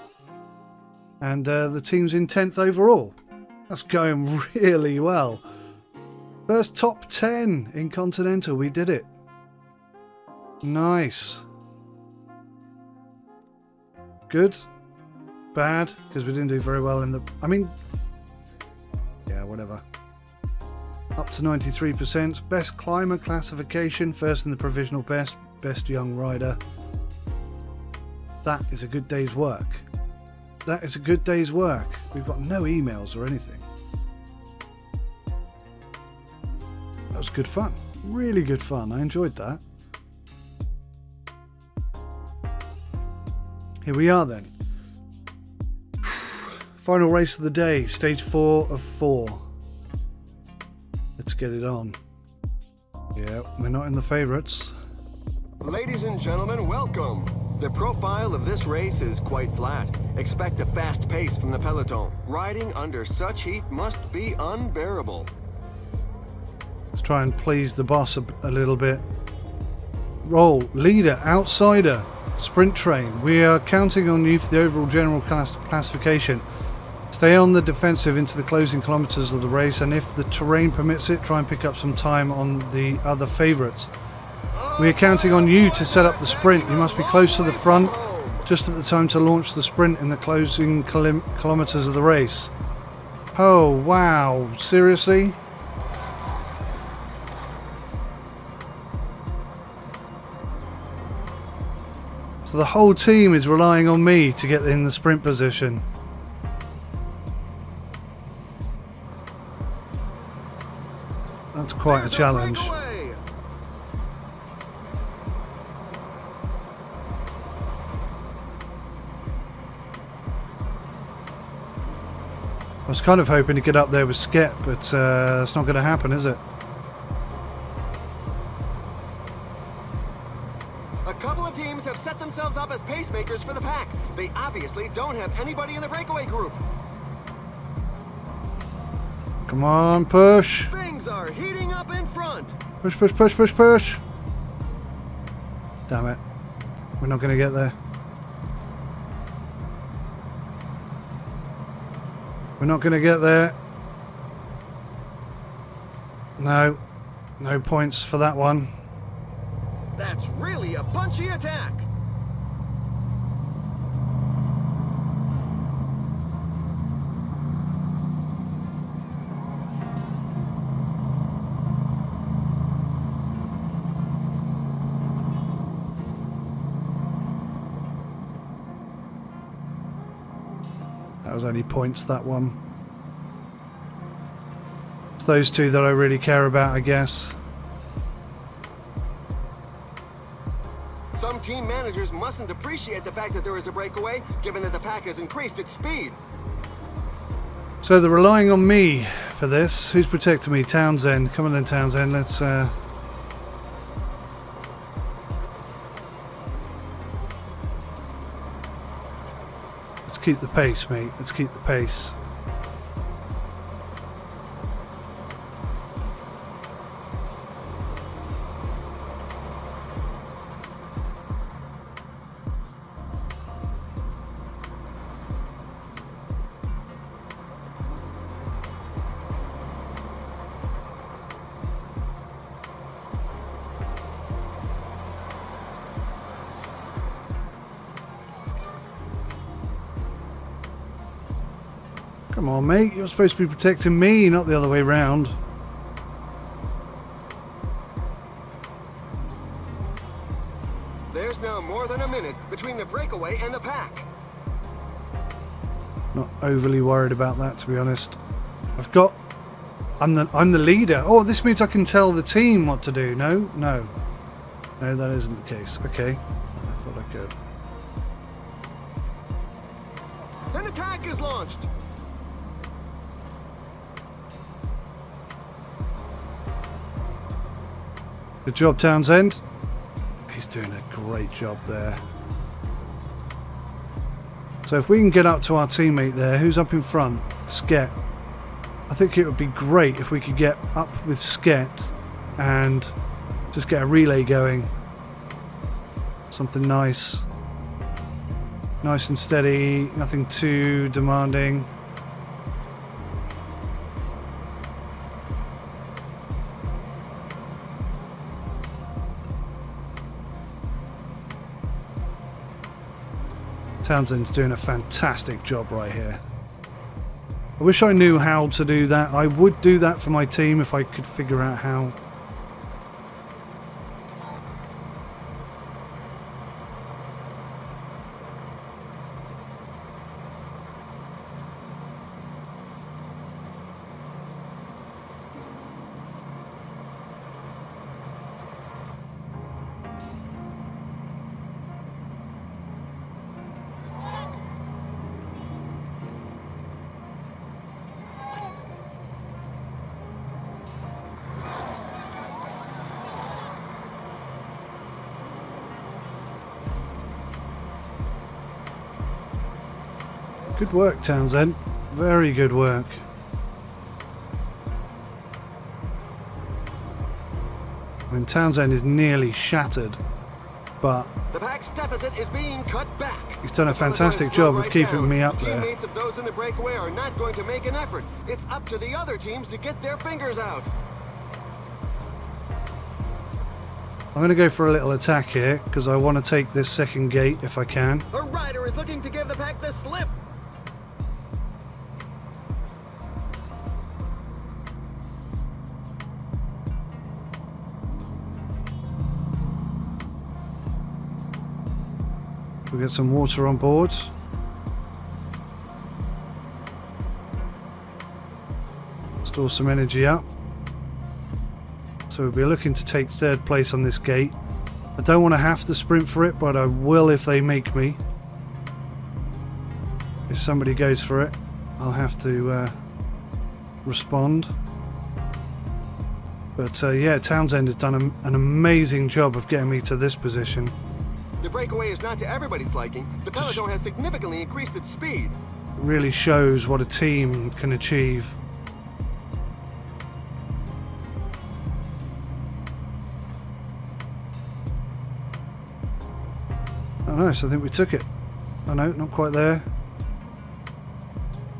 A: And the team's in 10th overall. That's going really well. First top 10 in Continental. We did it. Nice. Good. Bad, because we didn't do very well in the... I mean... Yeah, whatever. Up to 93%. Best climber classification. First in the provisional best. Best young rider. That is a good day's work. That is a good day's work. We've got no emails or anything. That was good fun. Really good fun. I enjoyed that. Here we are then. Final race of the day, stage 4 of 4. Let's get it on. Yeah, we're not in the favourites.
B: Ladies and gentlemen, welcome. The profile of this race is quite flat. Expect a fast pace from the peloton. Riding under such heat must be unbearable.
A: Let's try and please the boss a little bit. Roll, leader, outsider, sprint train. We are counting on you for the overall general classification. Stay on the defensive into the closing kilometres of the race, and if the terrain permits it, try and pick up some time on the other favourites. We are counting on you to set up the sprint. You must be close to the front, just at the time to launch the sprint in the closing kilometres of the race. Oh, wow. Seriously? So the whole team is relying on me to get in the sprint position. That's quite a challenge. I was kind of hoping to get up there with Skep, but it's not going to happen, is it?
B: A couple of teams have set themselves up as pacemakers for the pack. They obviously don't have anybody in the breakaway group.
A: Come on, push.
B: Things are heating up in front.
A: Push, push, push, push, push. Damn it. We're not going to get there. We're not going to get there. No. No points for that one.
B: That's really a punchy attack.
A: That was only points, that one. It's those two that I really care about, I guess.
B: Some team managers mustn't appreciate the fact that there is a breakaway, given that the pack has increased its speed.
A: So they're relying on me for this. Who's protecting me? Townsend. Come on then, Townsend. Let's keep the pace, mate. Let's keep the pace. Come on, mate. You're supposed to be protecting me, not the other way round.
B: There's now more than a minute between the breakaway and the pack.
A: Not overly worried about that, to be honest. I'm the leader. Oh, this means I can tell the team what to do. No, that isn't the case. Okay, I thought I could.
B: An attack is launched.
A: Good job, Townsend. He's doing a great job there. So if we can get up to our teammate there, who's up in front? Sket. I think it would be great if we could get up with Sket and just get a relay going. Something nice. Nice and steady, nothing too demanding. Townsend's doing a fantastic job right here. I wish I knew how to do that. I would do that for my team if I could figure out how. Good work, Townsend. Very good work. I mean, Townsend is nearly shattered, but
B: the pack's deficit is being cut back.
A: He's done a fantastic job of keeping me up there.
B: Teammates of those in the breakaway are not going to make an effort. It's up to the other teams to get their fingers out.
A: I'm going to go for a little attack here because I want to take this second gate if I can.
B: A rider is looking to give the pack the slip.
A: We'll get some water on board. Store some energy up. So we'll be looking to take third place on this gate. I don't want to have to sprint for it, but I will if they make me. If somebody goes for it, I'll have to respond. But yeah, Townsend has done an amazing job of getting me to this position.
B: The breakaway is not to everybody's liking. The peloton has significantly increased its speed.
A: It really shows what a team can achieve. Oh nice, I think we took it. Oh no, not quite there.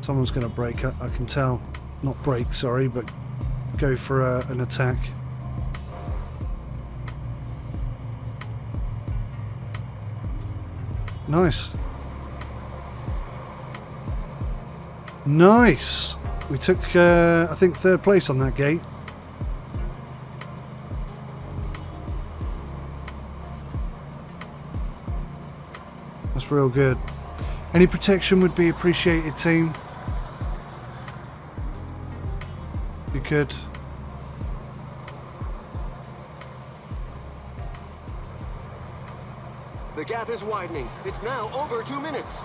A: Someone's going to break, I can tell. Not break, sorry, but go for an attack. Nice. Nice. We took, I think, third place on that gate. That's real good. Any protection would be appreciated, team. If you could.
B: The gap is widening. It's now over 2 minutes.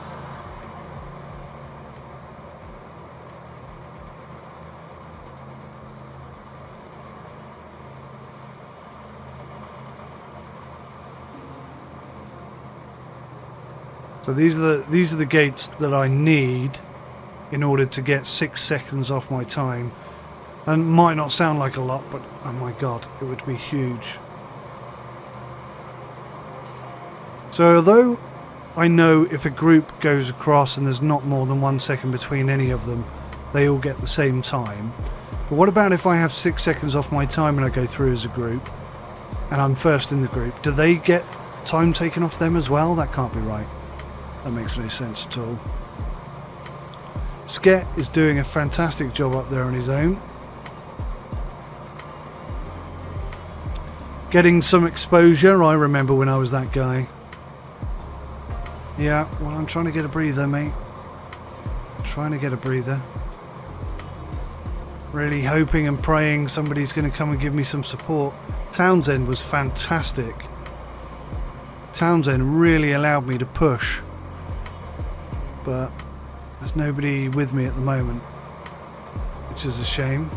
A: So these are the gates that I need in order to get 6 seconds off my time. And might not sound like a lot, but oh my god, it would be huge. So although I know if a group goes across and there's not more than 1 second between any of them, they all get the same time. But what about if I have 6 seconds off my time and I go through as a group and I'm first in the group? Do they get time taken off them as well? That can't be right. That makes no sense at all. Sket is doing a fantastic job up there on his own. Getting some exposure. I remember when I was that guy. Yeah, well, I'm trying to get a breather, mate. Trying to get a breather. Really hoping and praying somebody's going to come and give me some support. Townsend was fantastic. Townsend really allowed me to push. But there's nobody with me at the moment, which is a shame.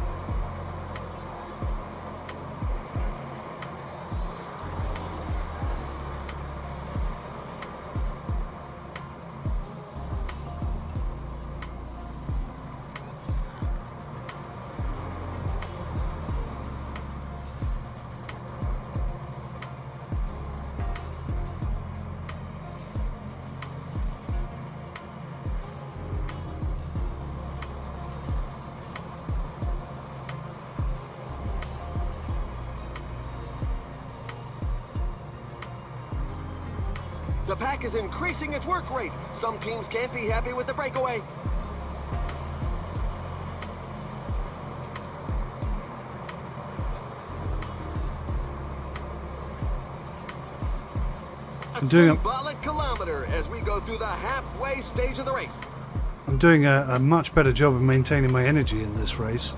B: The pack is increasing its work rate. Some teams can't be happy with the breakaway. A symbolic kilometer as we go through the halfway stage of the race.
A: I'm doing a much better job of maintaining my energy in this race.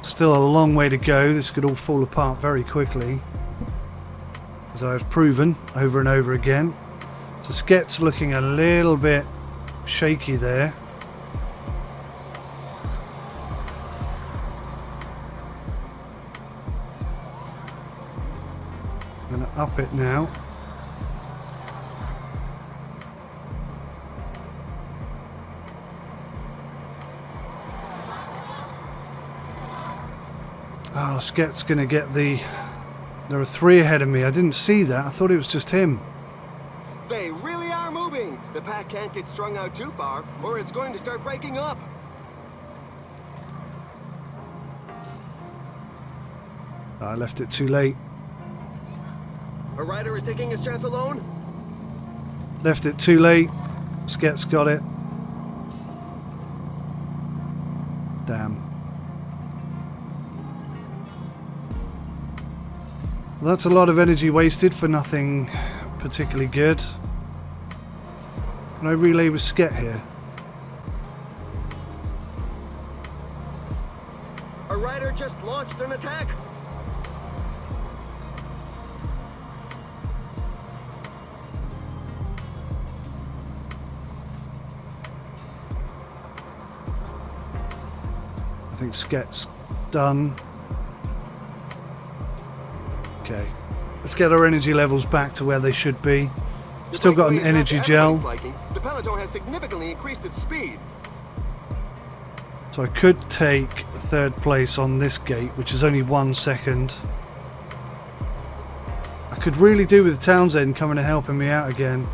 A: Still a long way to go. This could all fall apart very quickly, as I've proven over and over again. So Sket's looking a little bit shaky there. I'm going to up it now. Oh, Sket's going to get the... There are 3 ahead of me. I didn't see that. I thought it was just him.
B: They really are moving. The pack can't get strung out too far, or it's going to start breaking up.
A: I left it too late.
B: A rider is taking his chance alone.
A: Left it too late. Sket's got it. Damn. Well, that's a lot of energy wasted for nothing particularly good. Can I relay with Sket here?
B: A rider just launched an attack.
A: I think Sket's done. Okay. Let's get our energy levels back to where they should be. Still got an energy gel.
B: The peloton has significantly increased its speed.
A: So I could take 3rd place on this gate, which is only 1 second. I could really do with Townsend coming and helping me out again.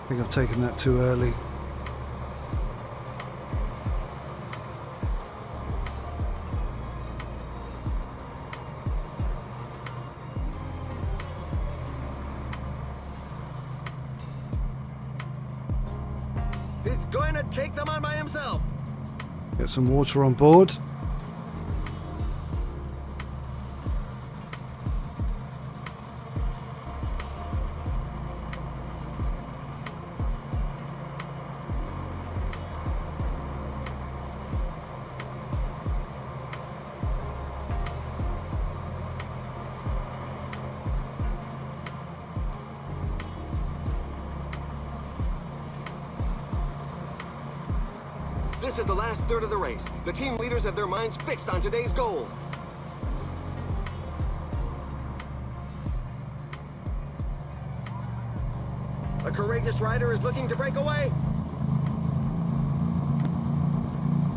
A: I think I've taken that too early.
B: He's going to take them on by himself.
A: Get some water on board.
B: This is the last third of the race. The team leaders have their minds fixed on today's goal. A courageous rider is looking to break away.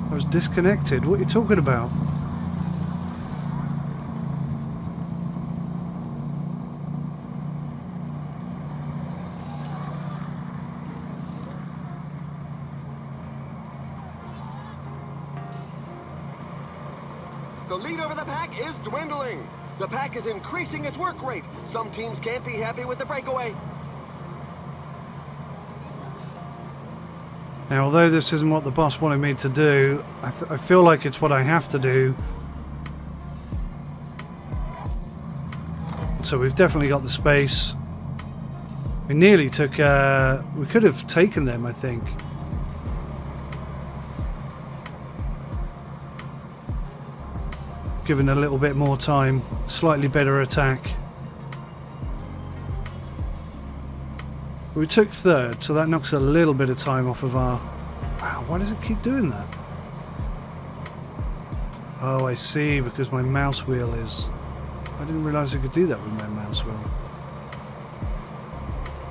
A: I was disconnected. What are you talking about?
B: The lead over the pack is dwindling. The pack is increasing its work rate. Some teams can't be happy with the breakaway.
A: Now, although this isn't what the boss wanted me to do, I feel like it's what I have to do. So we've definitely got the space. We nearly took... we could have taken them, I think. Given a little bit more time. Slightly better attack. We took 3rd, so that knocks a little bit of time off of our... Wow, why does it keep doing that? Oh, I see, because my mouse wheel is... I didn't realise I could do that with my mouse wheel.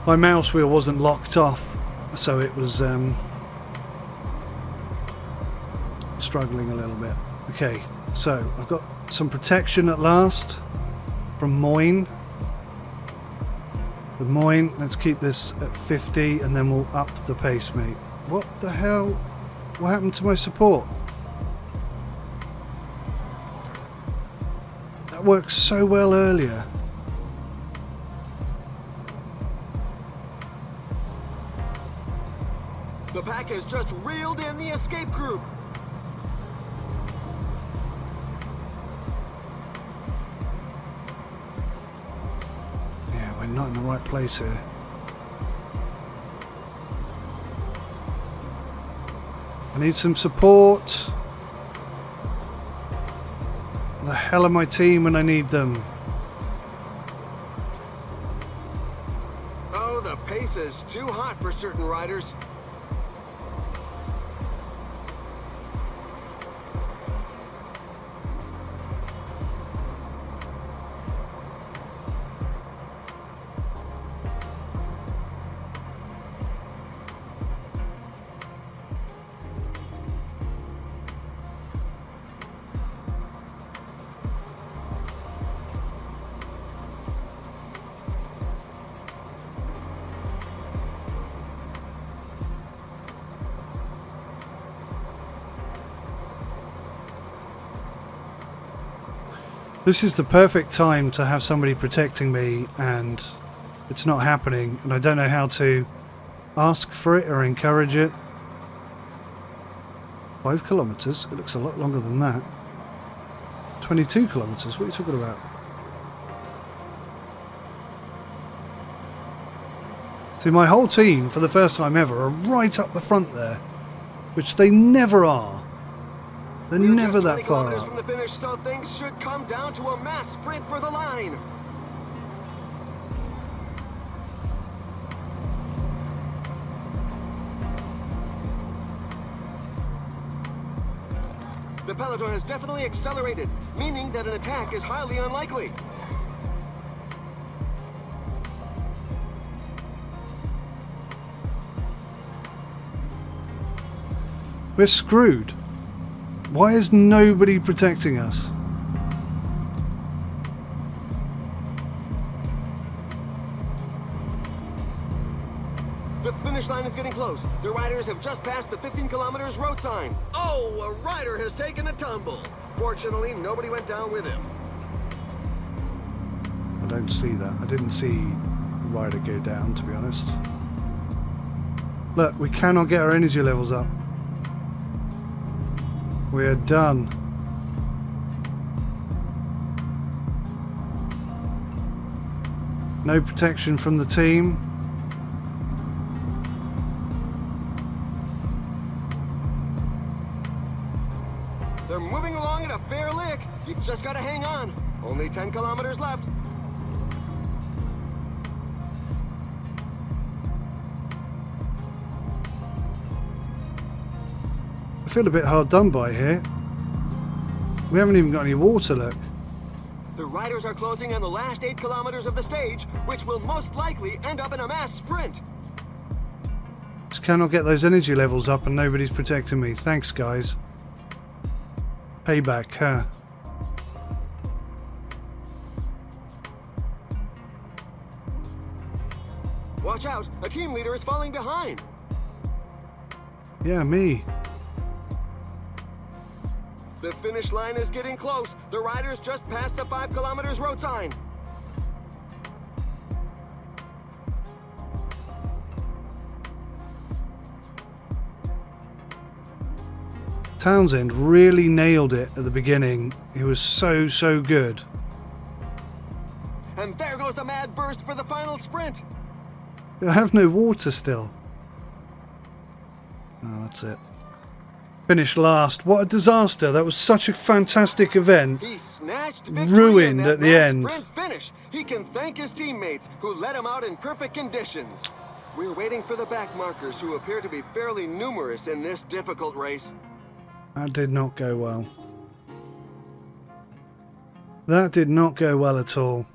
A: My mouse wheel wasn't locked off, so it was struggling a little bit. Okay, so I've got some protection at last from Moyne. The Moyne, let's keep this at 50 and then we'll up the pace, mate. What the hell? What happened to my support? That worked so well earlier.
B: The pack has just reeled in the escape group.
A: Yeah, we're not in the right place here. I need some support. Where the hell are my team when I need them?
B: Oh, the pace is too hot for certain riders.
A: This is the perfect time to have somebody protecting me, and it's not happening, and I don't know how to ask for it or encourage it. 5 kilometers? It looks a lot longer than that. 22 kilometers? What are you talking about? See, my whole team, for the first time ever, are right up the front there, which they never are. They're never that far up.
B: From the finish, so things should come down to a mass sprint for the line. The peloton has definitely accelerated, meaning that an attack is highly unlikely.
A: We're screwed. Why is nobody protecting us?
B: The finish line is getting close. The riders have just passed the 15 kilometers road sign. Oh, a rider has taken a tumble. Fortunately, nobody went down with him.
A: I don't see that. I didn't see the rider go down, to be honest. Look, we cannot get our energy levels up. We're done. No protection from the team.
B: They're moving along at a fair lick. You've just got to hang on. Only 10 kilometers left.
A: I feel a bit hard done by here. We haven't even got any water, look.
B: The riders are closing on the last 8 kilometers of the stage, which will most likely end up in a mass sprint.
A: Just cannot get those energy levels up and nobody's protecting me. Thanks, guys. Payback, huh?
B: Watch out, a team leader is falling behind.
A: Yeah, me.
B: The finish line is getting close. The riders just passed the 5 kilometers road sign.
A: Townsend really nailed it at the beginning. He was so good.
B: And there goes the mad burst for the final sprint.
A: I have no water still. Oh, that's it. Finished last. What a disaster. That was such a fantastic event.
B: He snatched victory
A: Ruined
B: in that
A: at the end.
B: sprint finish. He can thank his teammates who led him out in perfect conditions. We're waiting for the back markers who appear to be fairly numerous in this difficult race.
A: That did not go well. That did not go well at all.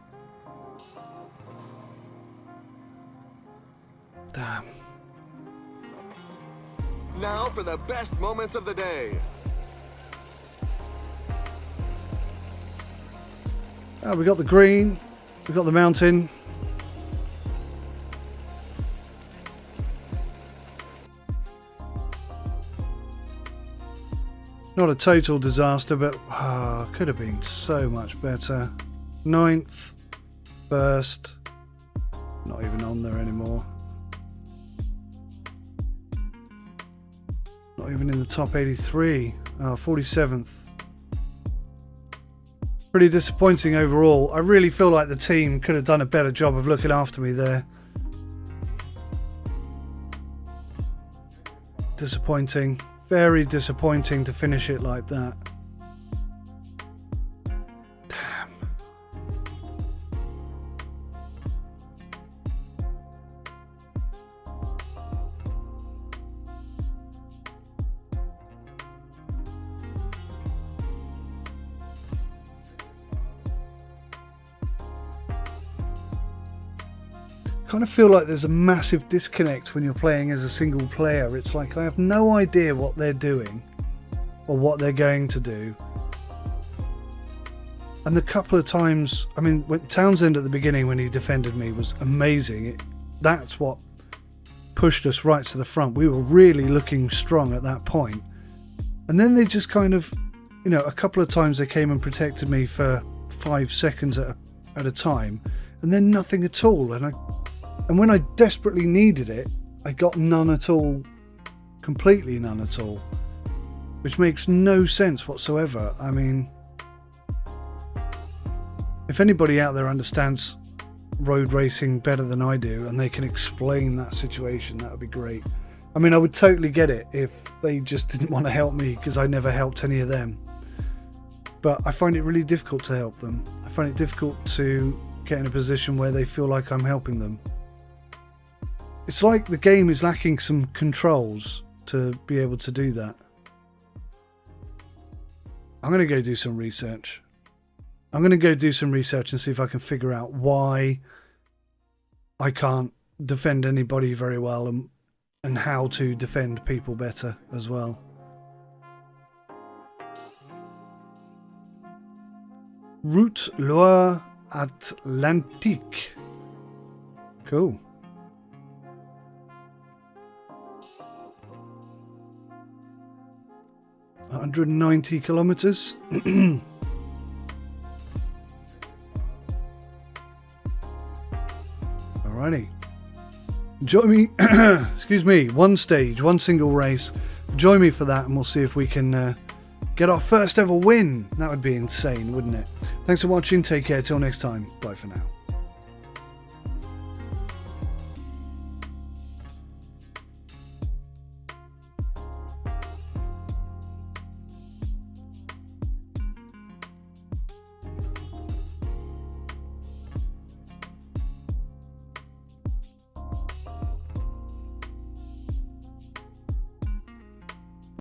A: Damn.
B: Now for the best moments of the day.
A: Oh, we got the green. We got the mountain. Not a total disaster, but could have been so much better. 9th, first, not even on there anymore. Not even in the top 83. 47th. Pretty disappointing overall. I really feel like the team could have done a better job of looking after me there. Disappointing. Very disappointing to finish it like that. Damn. kind of feel like there's a massive disconnect when you're playing as a single player. It's like I have no idea what they're doing or what they're going to do. And the couple of times, I mean, when Townsend at the beginning when he defended me was amazing. That's what pushed us right to the front. We were really looking strong at that point. And then they just kind of, you know, a couple of times they came and protected me for 5 seconds at a time, and then nothing at all. And when I desperately needed it, I got none at all, completely none at all, which makes no sense whatsoever. I mean, if anybody out there understands road racing better than I do and they can explain that situation, that would be great. I mean, I would totally get it if they just didn't want to help me because I never helped any of them. But I find it really difficult to help them. I find it difficult to get in a position where they feel like I'm helping them. It's like the game is lacking some controls to be able to do that. I'm going to go do some research. I'm going to go do some research and see if I can figure out why I can't defend anybody very well, and how to defend people better as well. Route WHAAAATT. Cool. $190 kilometers. Alrighty. Join me, excuse me, one stage, one single race. Join me for that and we'll see if we can get our first ever win. That would be insane, wouldn't it? Thanks for watching. Take care. Till next time. Bye for now.